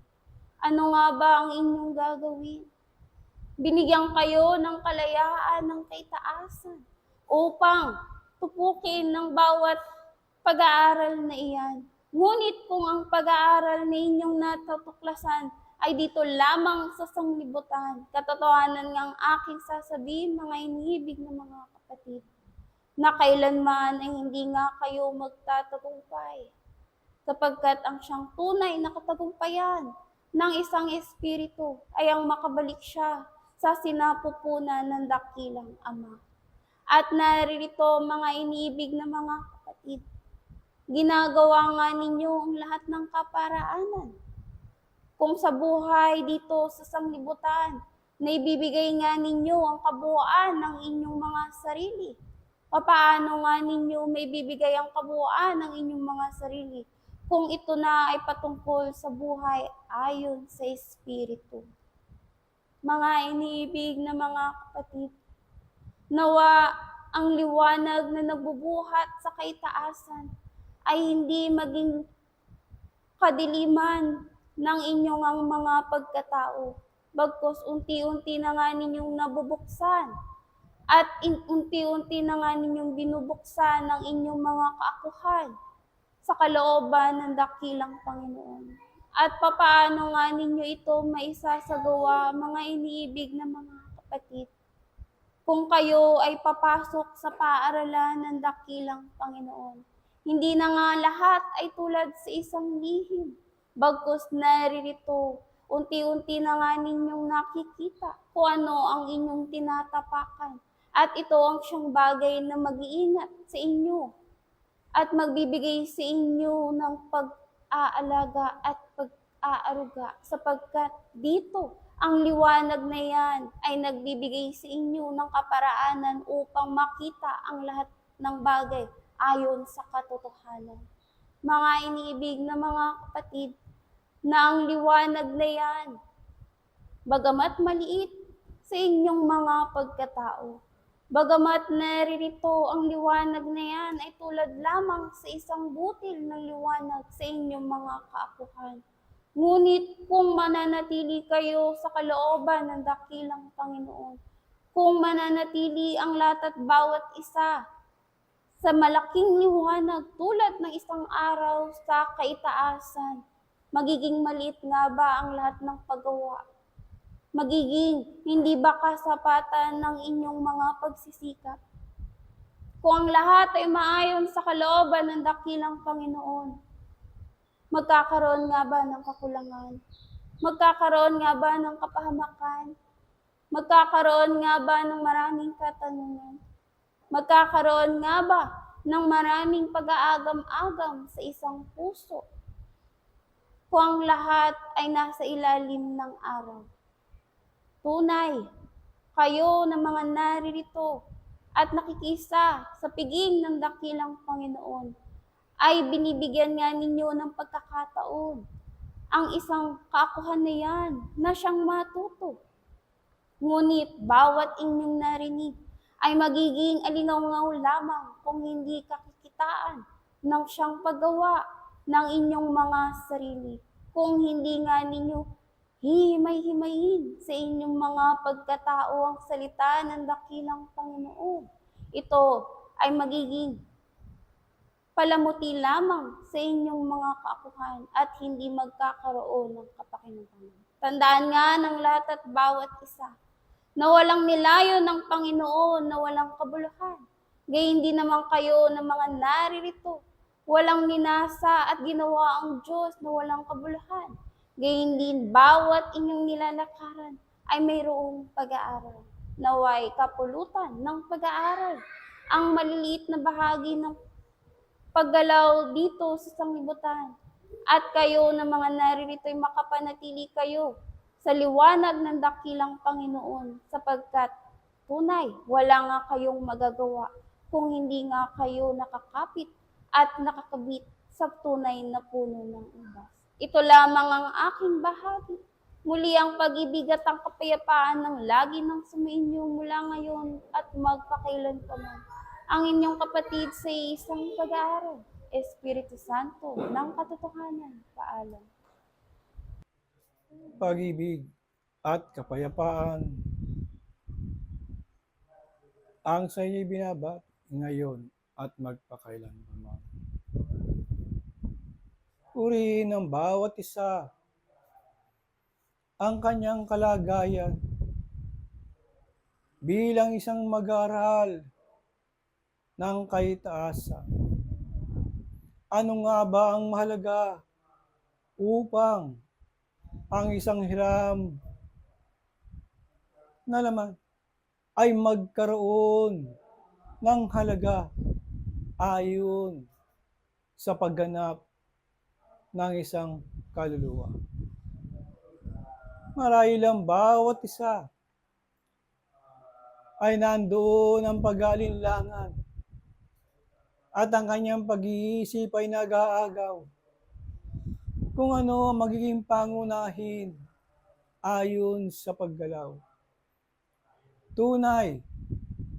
Ano nga ba ang inyong gagawin? Binigyan kayo ng kalayaan ng kaitaasan upang tupukin ng bawat pag-aaral na iyan. Ngunit kung ang pag-aaral na inyong natutuklasan ay dito lamang sa sanglibutan, katotohanan ng aking sasabihin, mga iniibig na mga kapatid, na kailanman ay hindi nga kayo magtatagumpay. Sapagkat ang siyang tunay na katagumpayan ng isang espiritu ay ang makabalik siya sa sinapupunan ng dakilang Ama. At naririto, mga iniibig na mga kapatid, ginagawa nga ninyo ang lahat ng kaparaanan. Kung sa buhay dito sa sanglibutan, na ibibigay nga ninyo ang kabuuan ng inyong mga sarili, papaano nga ninyo may bibigay ang kabuuan ng inyong mga sarili kung ito na ay patungkol sa buhay ayon sa Espiritu? Mga iniibig na mga kapatid, nawa ang liwanag na nagbubuhat sa kaitaasan ay hindi maging kadiliman ng inyong ang mga pagkatao, bagkus unti-unti na nga ninyong nabubuksan at unti-unti na nga ninyong binubuksan ng inyong mga kaakuhan sa kalooban ng dakilang Panginoon. At papaano nga ninyo ito maisasagawa, mga iniibig na mga kapatid, kung kayo ay papasok sa paaralan ng dakilang Panginoon? Hindi na nga lahat ay tulad sa isang lihim, bagkus naririto, unti-unti na nga ninyong nakikita kung ano ang inyong tinatapakan. At ito ang siyang bagay na mag-iingat sa inyo at magbibigay sa inyo ng pag-aalaga at pag-aaruga, sapagkat dito ang liwanag na yan ay nagbibigay sa inyo ng kaparaanan upang makita ang lahat ng bagay ayon sa katotohanan. Mga iniibig na mga kapatid, na ang liwanag na yan, bagamat maliit sa inyong mga pagkatao, bagamat naririto ang liwanag na yan ay tulad lamang sa isang butil ng liwanag sa inyong mga kaakuhan. Ngunit kung mananatili kayo sa kalooban ng dakilang Panginoon, kung mananatili ang lahat at bawat isa sa malaking liwanag tulad ng isang araw sa kaitaasan, Magiging maliit nga ba ang lahat ng paggawa? Magiging hindi ba kasapatan ng inyong mga pagsisikap? Kung ang lahat ay maayon sa kalooban ng dakilang Panginoon, magkakaroon nga ba ng kakulangan? Magkakaroon nga ba ng kapahamakan? Magkakaroon nga ba ng maraming katanungan? Magkakaroon nga ba ng maraming pag-aagam-agam sa isang puso? Kung ang lahat ay nasa ilalim ng araw. Tunay, kayo na mga naririto at nakikisa sa piging ng dakilang Panginoon ay binibigyan nga ninyo ng pagkakataon ang isang kaakuhan na yan na siyang matuto. Ngunit bawat inyong narinig ay magiging alingaw lamang kung hindi kakikitaan ng siyang paggawa ng inyong mga sarili. Kung hindi nga ninyo hihimay-himayin sa inyong mga pagkatao ang salita ng dakilang Panginoon. Ito ay magiging palamuti lamang sa inyong mga kaakuhan at hindi magkakaroon ng kapakinabangan. Tandaan nga ng lahat at bawat isa na walang nilayo ng Panginoon na walang kabuluhan. Gayun din naman kayo ng mga naririto. Walang minasa at ginawa ang Diyos na walang kabuluhan. Gayun din bawat inyong nilalakaran ay mayroong pag-aaral. Naway kapulutan ng pag-aaral ang maliliit na bahagi ng paggalaw dito sa sanglibutan. At kayo na mga naririto ay makapanatili kayo sa liwanag ng dakilang Panginoon sapagkat tunay, wala nga kayong magagawa kung hindi nga kayo nakakapit at nakakabit sa tunay na puno ng ubas. Ito lamang ang aking bahagi. Muli ang pag-ibig at ang kapayapaan ng lagi nang sumainyo mula ngayon at magpakailanpaman. Ang inyong kapatid sa isang pag-aaral, Espiritu Santo ng katotohanan. Paalam. Pag-ibig at kapayapaan ang sa inyo binabat ngayon at magpakailanman. Purihin ng bawat isa ang kanyang kalagayan bilang isang mag-aaral ng kaitaasan. Ano nga ba ang mahalaga upang ang isang hiram na laman ay magkaroon ng halaga ayon sa pagganap ng isang kaluluwa. Marahil ang bawat isa ay nandoon ang pag-aalinlangan at ang kanyang pag-iisip ay nag-aagaw kung ano ang magiging pangunahin ayon sa paggalaw. Tunay,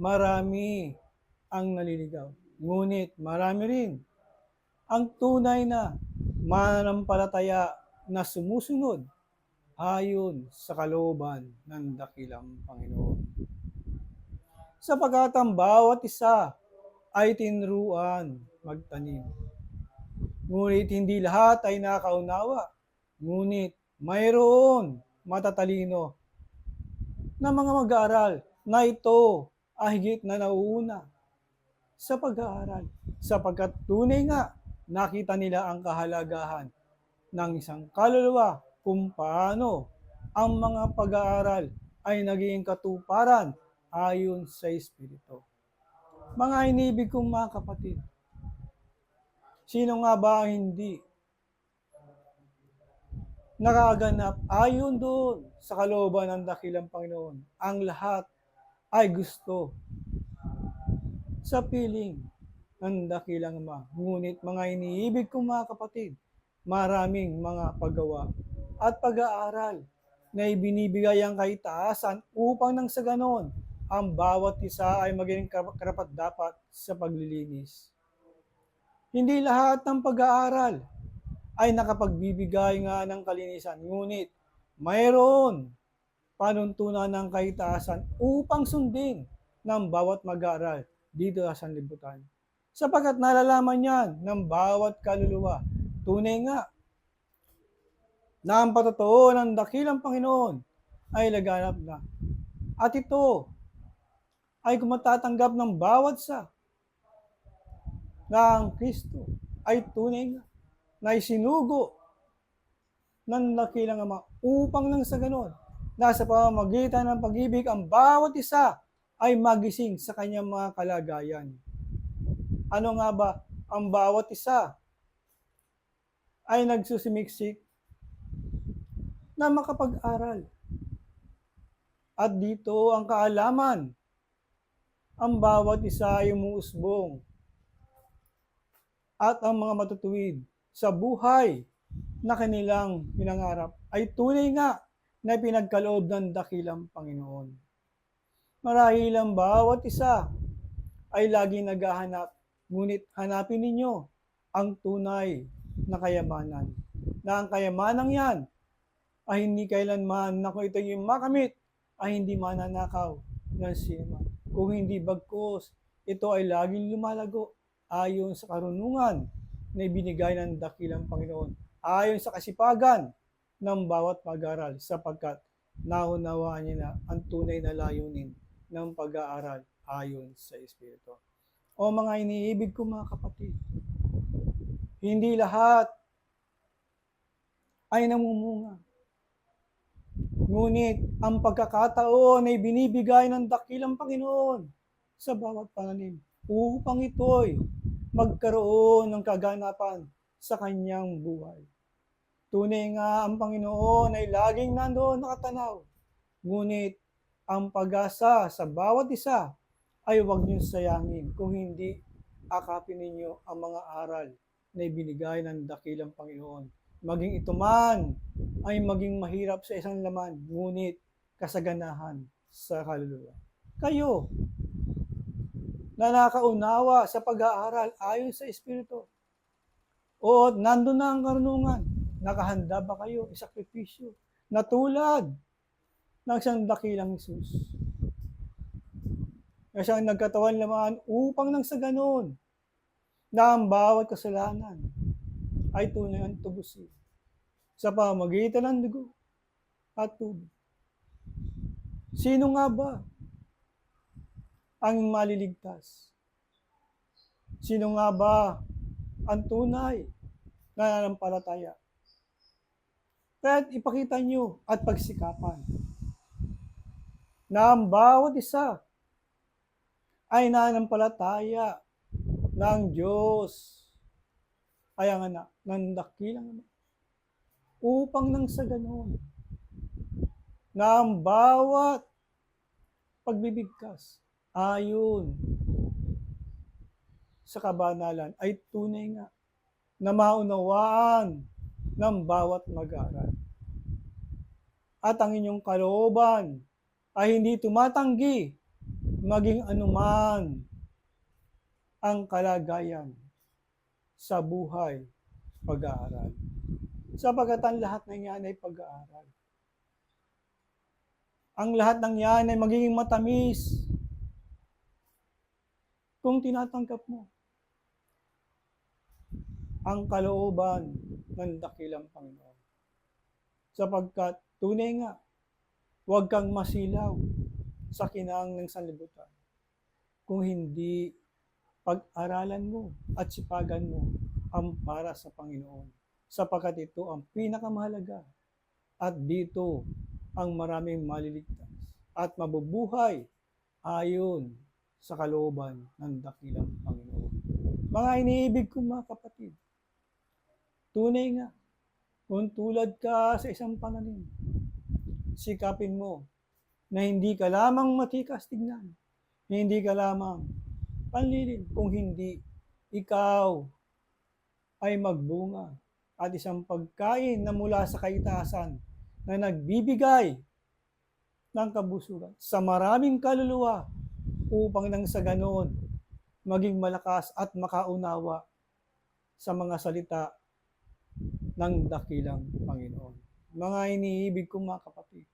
marami ang naliligaw. Ngunit marami rin ang tunay na mananampalataya na sumusunod ayon sa kalooban ng dakilang Panginoon. Sapagkat ang bawat isa ay tinuruan magtanim. Ngunit hindi lahat ay nakaunawa. Ngunit mayroon matatalino na mga mag-aaral na ito ay higit na nauuna sa pag-aaral. Sapagkat tunay nga, nakita nila ang kahalagahan ng isang kaluluwa kung paano ang mga pag-aaral ay naging katuparan ayon sa Espiritu. Mga inibig kong mga kapatid, sino nga ba ang hindi nakaganap ayon doon sa kalooban ng dakilang Panginoon? Ang lahat ay gusto sa piling ng dakilang Ama. Ngunit mga iniibig kong mga kapatid, maraming mga paggawa at pag-aaral na ibinibigay ang kaitaasan upang nang sa ganon, ang bawat isa ay maging karapat-dapat sa paglilinis. Hindi lahat ng pag-aaral ay nakapagbibigay nga ng kalinisan, ngunit mayroon panuntunan ng kaitaasan upang sundin ng bawat mag-aaral dito sa sanlibutan. Sapagkat nalalaman yan ng bawat kaluluwa. Tunay nga, na ang patotoo ng dakilang Panginoon ay laganap na. At ito ay kumatatanggap ng bawat isa na ang Kristo ay tunay nga na isinugo ng dakilang Ama upang nang sa ganon, nasa pamamagitan ng pag-ibig ang bawat isa ay magising sa kanyang mga kalagayan. Ano nga ba? Ang bawat isa ay nagsusimiksik na makapag-aral. At dito ang kaalaman, ang bawat isa ay umuusbong. At ang mga matutuwid sa buhay na kanilang pinangarap ay tunay nga na pinagkaloob ng dakilang Panginoon. Marahil ang bawat isa ay laging naghahanap, ngunit hanapin ninyo ang tunay na kayamanan. Na ang kayamanang yan ay hindi kailanman na kung ito yung makamit ay hindi mananakaw ng sino. Kung hindi bagkus, ito ay laging lumalago ayon sa karunungan na ibinigay ng dakilang Panginoon. Ayon sa kasipagan ng bawat mag-aaral sapagkat naunawaan niya na ang tunay na layunin ng pag-aaral ayon sa Espiritu. O mga iniibig ko mga kapatid, hindi lahat ay namumunga. Ngunit ang pagkakataon ay binibigay ng dakilang Panginoon sa bawat pananim upang ito'y magkaroon ng kaganapan sa kanyang buhay. Tunay nga ang Panginoon ay laging nandoon nakatanaw. Ngunit ang pag-asa sa bawat isa ay huwag niyong sayangin kung hindi akapin ninyo ang mga aral na ibinigay ng dakilang Panginoon. Maging ito man ay maging mahirap sa isang laman, ngunit kasaganahan sa kaluluwa. Kayo, na nakaunawa sa pag-aaral ayon sa Espiritu, o nandun na ang karunungan, nakahanda ba kayo isakripisyo na tulad ng isang dakilang Jesus? Na siyang nagkatawan laman upang nang sa ganon na ang bawat kasalanan ay tunay ang tubusin sa pamamagitan ng dugo at tubig. Sino nga ba ang maliligtas? Sino nga ba ang tunay na nananampalataya? Kaya't ipakita nyo at pagsikapan na ang bawat isa ay nananampalataya ng Diyos ay ang anak ng dakilang Ama. Upang nang sa ganon, na ang bawat pagbibigkas ayon sa kabanalan ay tunay nga na maunawaan ng bawat mag-aaral. At ang inyong kalooban ay hindi tumatanggi maging anuman ang kalagayan sa buhay pag-aaral. Sapagkat ang lahat ng yan ay pag-aaral. Ang lahat ng yan ay magiging matamis kung tinatanggap mo ang kalooban ng dakilang Panginoon. Sapagkat tunay nga, huwag kang masilaw sa kinang ng sanlibutan kung hindi pag-aralan mo at sipagan mo ang para sa Panginoon. Sapagkat ito ang pinakamahalaga at dito ang maraming maliligtas at mabubuhay ayon sa kalooban ng dakilang Panginoon. Mga iniibig kong mga kapatid, tunay nga, kung tulad ka sa isang pananim, sikapin mo na hindi ka lamang matikas tignan, hindi ka lamang panlilin, kung hindi ikaw ay magbunga at isang pagkain na mula sa kaitasan na nagbibigay ng kabusugan sa maraming kaluluwa upang nang sa ganon maging malakas at makaunawa sa mga salita ng dakilang Panginoon. Mga iniibig kong mga kapatid,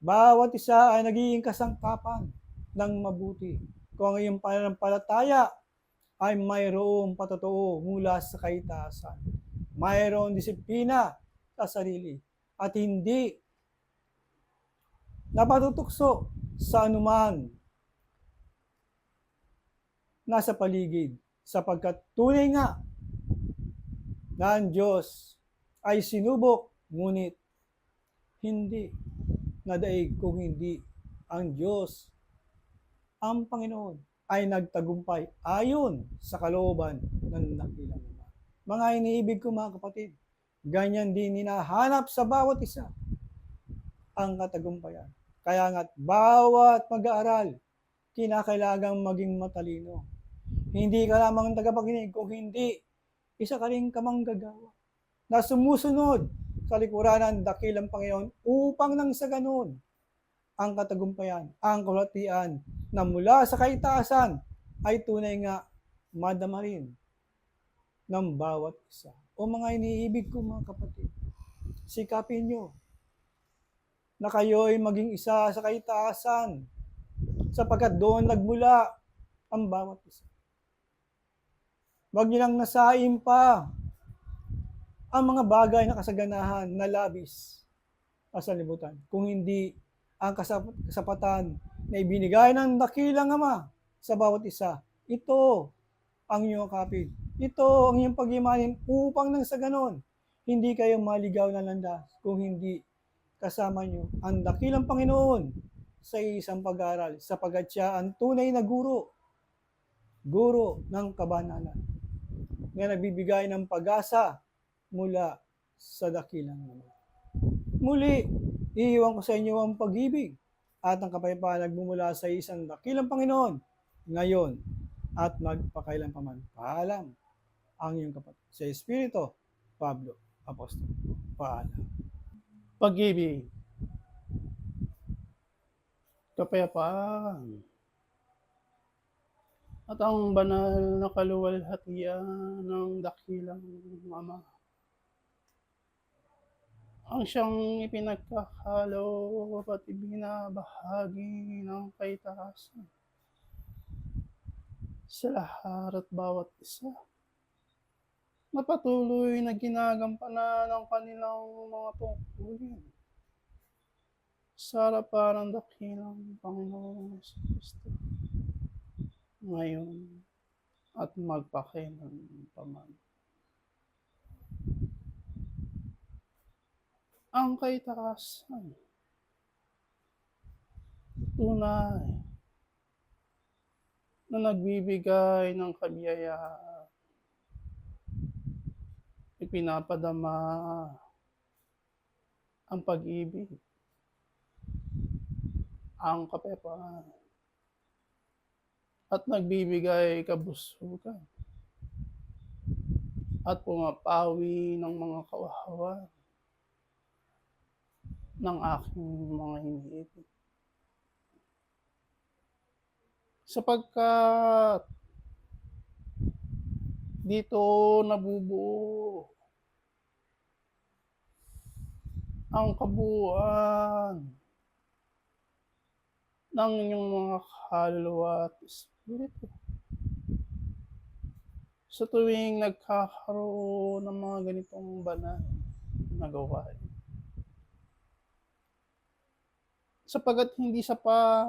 bawat isa ay nagiging kasangkapan ng mabuti kung ang iyong pananampalataya ay mayroong patotoo mula sa kaitasan. Mayroong disiplina sa sarili at hindi napatutukso sa anuman nasa paligid, sapagkat tunay nga na ang Diyos ay sinubok, ngunit hindi nadaig kung hindi ang Diyos, ang Panginoon, ay nagtagumpay ayon sa kalooban ng dakilang Ama. Mga iniibig ko mga kapatid, ganyan din hinahanap sa bawat isa ang katagumpayan. Kaya nga't bawat mag-aaral, kinakailangang maging matalino. Hindi ka lamang tagapakinig kung hindi isa ka ring kamanggagawa na sumusunod sa likuran ng dakilang Panginoon upang nang sa ganun ang katagumpayan, ang kalwatian na mula sa kaitaasan ay tunay nga madama rin ng bawat isa. O mga iniibig ko mga kapatid, sikapin nyo na kayo'y maging isa sa kaitaasan sapagkat doon nagmula ang bawat isa. Huwag niyo lang nasain pa ang mga bagay na kasaganahan na labis sa libutan. Kung hindi ang kasapatan na ibinigay ng dakilang Ama sa bawat isa, ito ang inyong kapit. Ito ang inyong pag-imanin upang nang sa ganon, hindi kayo maligaw na landas kung hindi kasama nyo ang dakilang Panginoon sa isang pag-aaral, sapagkat siya ang tunay na guro ng kabanalan, na nagbibigay ng pag-asa mula sa dakilang Ama. Muli, iiwan ko sa inyo ang pag-ibig at ang kapayapaan nagmumula sa isang dakilang Panginoon, ngayon at magpakailanpaman. Paalam ang iyong kapatid. Sa Espiritu, Pablo, Apostol. Paalam. Pag-ibig, kapayapaan, at ang banal na kaluwalhatian ng dakilang Ama. Ang siyang ipinagkakaloob at ibinabahagi ng kaitaasan sa lahat at bawat isa na patuloy na ginagampanan ng kanilang mga tungkulin sa harapan ng dakilang Panginoong Kristo, ngayon at magpakailanpaman. Ang kaitaasan, tunay na nagbibigay ng kabiyayaan, ipinapadama ang pag-ibig, ang kapayapaan, at nagbibigay kabusugan at pumapawi ng mga kawahawan ng aking mga iniibig. Sapagkat dito nabubuo ang kabuuan ng inyong mga kaluluwa at espiritu. Sa tuwing nagkakaroon ng mga ganitong banal na gawain. Sapagat hindi pa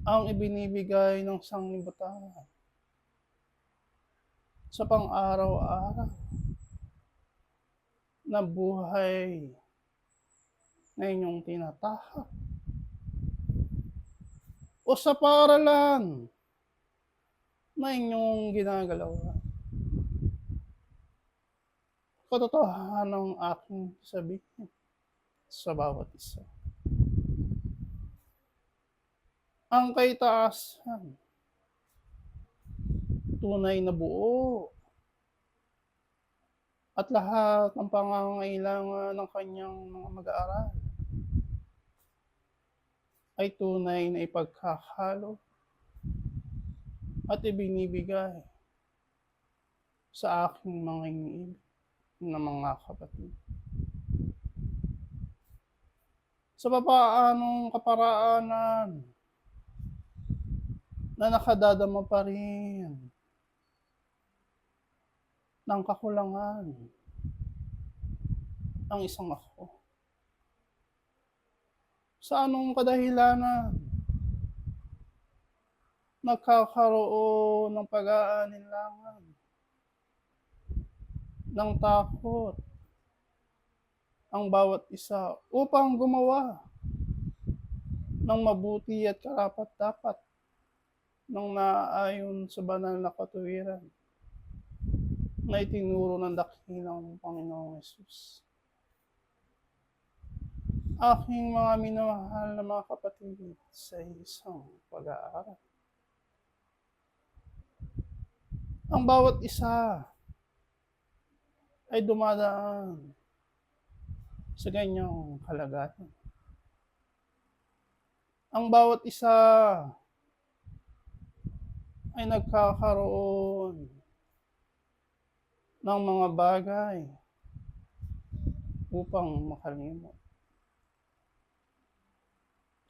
ang ibinibigay ng sanglibutan sa pang-araw-araw na buhay na inyong tinatahak o sa paaralan na inyong ginagalawan. Katotohanan ng aking sabihin sa bawat isa. Ang kaitaasan, tunay na buo, at lahat ng pangangailangan ng kanyang mga mag-aaral ay tunay na ipagkakalo at ibinibigay sa aking mga iniibig na mga kapatid. Sa papaanong kaparaanan na nakadadama pa rin ng kakulangan ang isang ako. Sa anong kadahilanan nagkakaroon ng pag-aalinlangan, ng takot ang bawat isa upang gumawa ng mabuti at karapat-dapat ng naaayon sa banal na katuwiran na itinuro ng dakilang Panginoong Yesus. Aking mga minamahal na mga kapatid sa isang pag-aaral. Ang bawat isa ay dumadaan sa ganyang kalagayan. Ang bawat isa ay nagkakaroon ng mga bagay upang makalimot.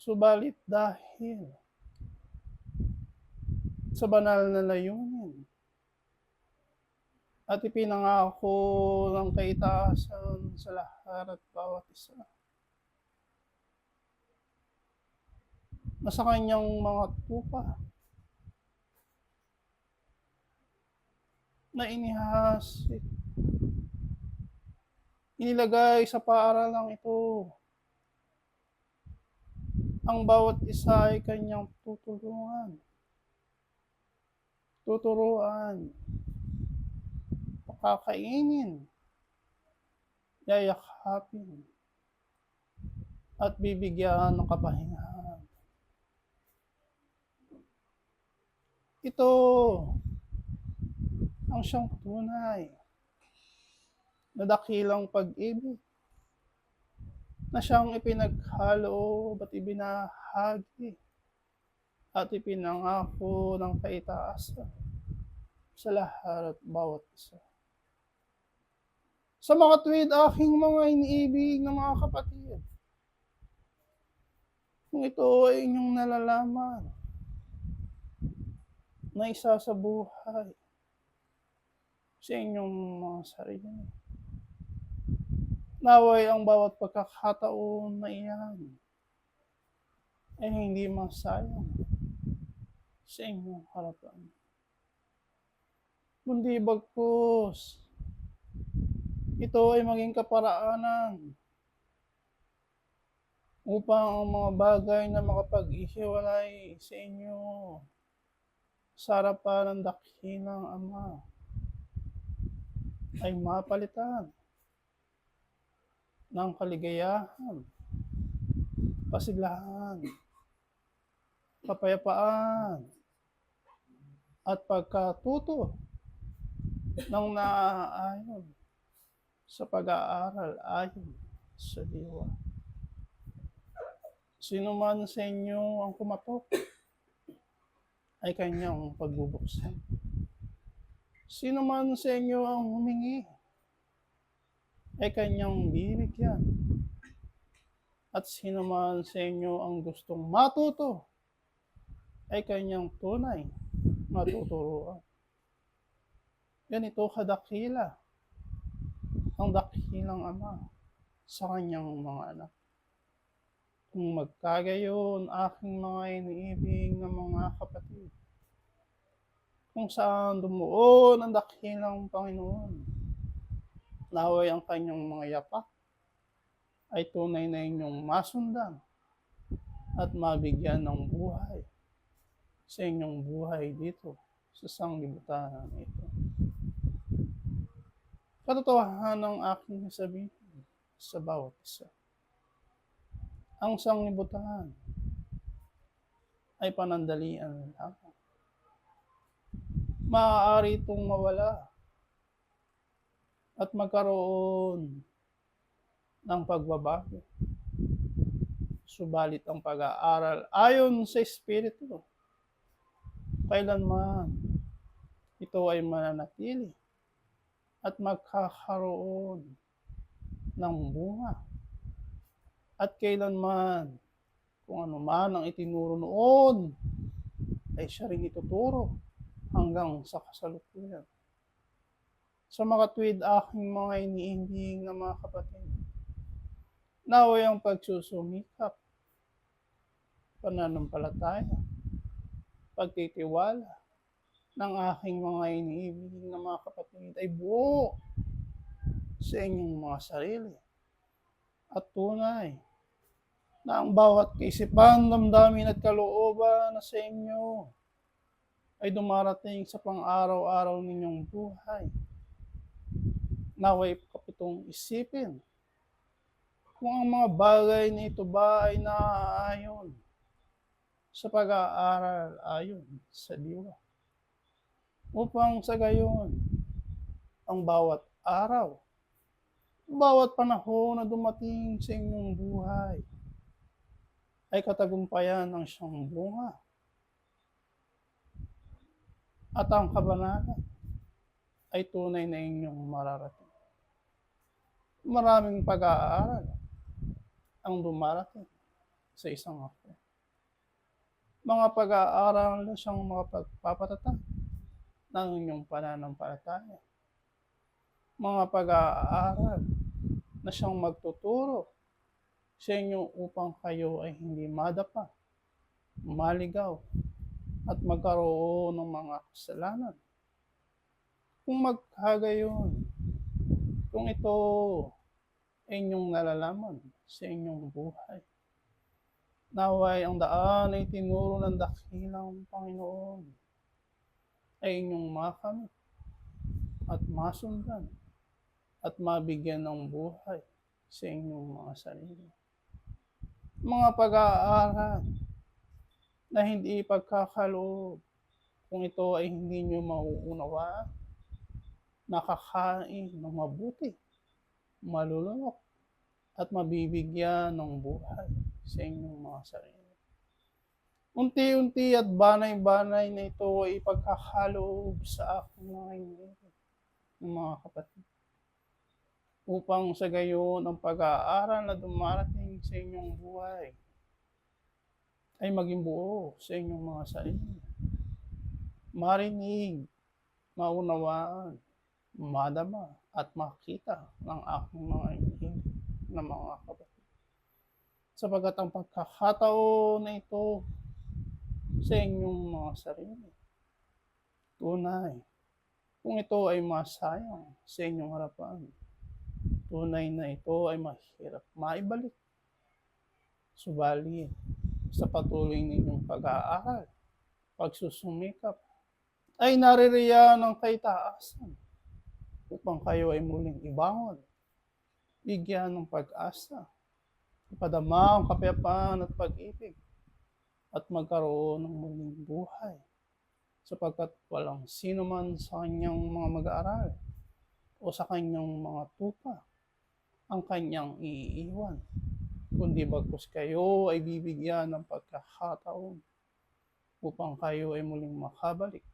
Subalit dahil sa banal na layunin at ipinangako ng kaitaasan sa lahat at bawat isa na sa kanyang mga tupa na inihasik, inilagay sa paaralang ito, ang bawat isa ay kanyang tuturuan, pakakainin, yayakapin, at bibigyan ng kapahingahan. Ito ang siyang tunay na dakilang pag-ibig na siyang ipinagkaloob at ibinahagi at ipinangako ng kaitaasan sa lahat at bawat isa. Sa mga tuwid aking mga iniibig na mga kapatid, kung ito ay inyong nalalaman na isa sa buhay sa inyong mga sarili, naway ang bawat pagkakataon na iyan ay hindi masayang sa inyong harapan. Kundi bagkus, ito ay maging kaparaanan upang ang mga bagay na makapag-ihiwalay sa inyo sa harapan ng dakilang Ama ay mapalitan ng kaligayahan, pasiglahan, kapayapaan, at pagkatuto ng naaayon sa pag-aaral ayon sa diwa. Sino man sa inyo ang kumatok ay kanyang pagbubuksan. Sino man sa inyo ang humingi ay kanyang bibigyan. At sino man sa inyo ang gustong matuto ay kanyang tunay matuturuan. Ganito kadakila ang dakilang Ama sa kanyang mga anak. Kung magkagayon, aking mga iniibig na mga kapatid, kung saan dumuon ang dakilang Panginoon, naway ang kanyang mga yapak ay tunay na inyong masundan at mabigyan ng buhay sa inyong buhay dito sa sanglibutan ito. Katotohanan ng aking sabihin sa bawat isa. Ang sanglibutan ay panandalian lamang. Maaari itong mawala at magkaroon ng pagbabago. Subalit ang pag-aaral ayon sa Espiritu, kailanman ito ay mananatili at magkakaroon ng bunga. At kailanman, kung ano man ang itinuro noon, ay siya rin ituturo hanggang sa kasalukuyan. sa makatwid aking mga iniimbing na mga kapatid. Naway ang pagsusumikap, pananampalataya, pagtitiwala ng aking mga iniibig na mga kapatid ay buo sa inyong mga sarili at tunay na ang bawat kaisipan, damdamin at kalooban na sa inyo ay dumarating sa pang-araw-araw ninyong buhay. Naway kapitong isipin kung ang mga bagay na ito ba ay naaayon sa pag-aaral ayon sa diwa. Upang sa gayon, ang bawat araw, bawat panahon na dumating sa inyong buhay ay katagumpayan ng siyang bunga. At ang kabanalan ay tunay na inyong mararating. Maraming pag-aaral ang dumarating sa isang ako. Mga pag-aaral na siyang makapagpapatatag ng inyong pananampalataya. Mga pag-aaral na siyang magtuturo sa inyo upang kayo ay hindi madapa, maligaw, at magkaroon ng mga kasalanan. Kung magkagayon, kung ito ay inyong nalalaman sa inyong buhay, naway ang daan ay tinuro ng dakilang Panginoon ay inyong makamit at masundan at mabigyan ng buhay sa inyong mga sarili. Mga pag-aaral na hindi ipagkakaloob kung ito ay hindi nyo mauunawaan, nakakain ng mabuti, malulunok, at mabibigyan ng buhay sa inyong mga sarili. Unti-unti at banay-banay na ito ay ipagkakaloob sa aking mga inibig, mga kapatid. Upang sa gayon ang pag-aaral na dumarating sa inyong buhay ay maging buo sa inyong mga sarili. Marinig, maunawaan, madama, at makita ng aking mga inibig na mga kapatid. Sapagat ang pagkakataon na ito sa inyong mga sarili, tunay, kung ito ay masayang sa inyong harapan, tunay na ito ay mahirap maibalik. Subalit, sa patuloy ninyong pag-aaral, pagsusumikap, ay naririyan ng kaitaasan upang kayo ay muling ibangon, bigyan ng pag-asa, ipadama ang kapayapaan at pag-ibig, at magkaroon ng muling buhay, sapagkat walang sino man sa kanyang mga mag-aaral o sa kanyang mga tupa ang kanyang iiwan, kundi bagkus kayo ay bibigyan ng pagkakataon upang kayo ay muling makabalik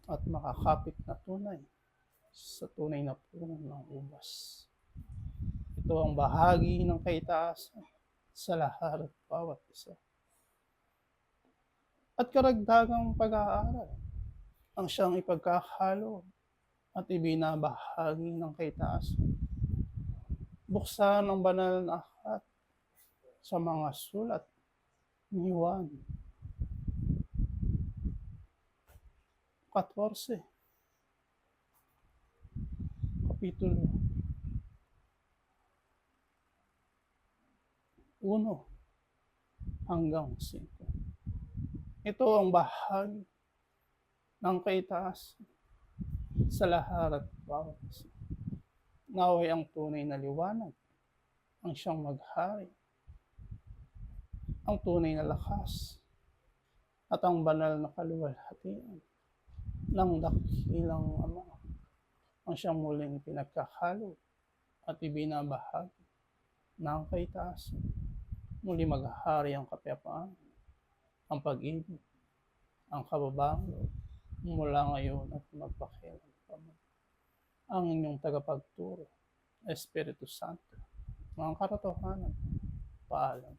at makakapit na tunay sa tunay na puno ng ubas. Ito ang bahagi ng kaitaasan sa lahat at bawat isa. At karagdagang pag-aaral ang siyang ipagkakalo at ibinabahagi ng kaitaasan. Buksan ang banal na aklat sa mga sulat ni Juan 14, kapitulo 1 hanggang 5. Ito ang bahagi ng kaitaasan sa lahat at bawat isa. Naway ang tunay na liwanag ang siyang maghari, ang tunay na lakas, at ang banal na kaluwalhatian ng dakilang Ama ang siyang muling pinagkakalo at ibinabahagi ng kaitaasan. Muli maghahari ang kapayapaan, ang pag-ibig, ang kababaang loob, mula ngayon at magpakailanman. Ang inyong tagapagturo, Espiritu Santo, mga katotohanan, paalam.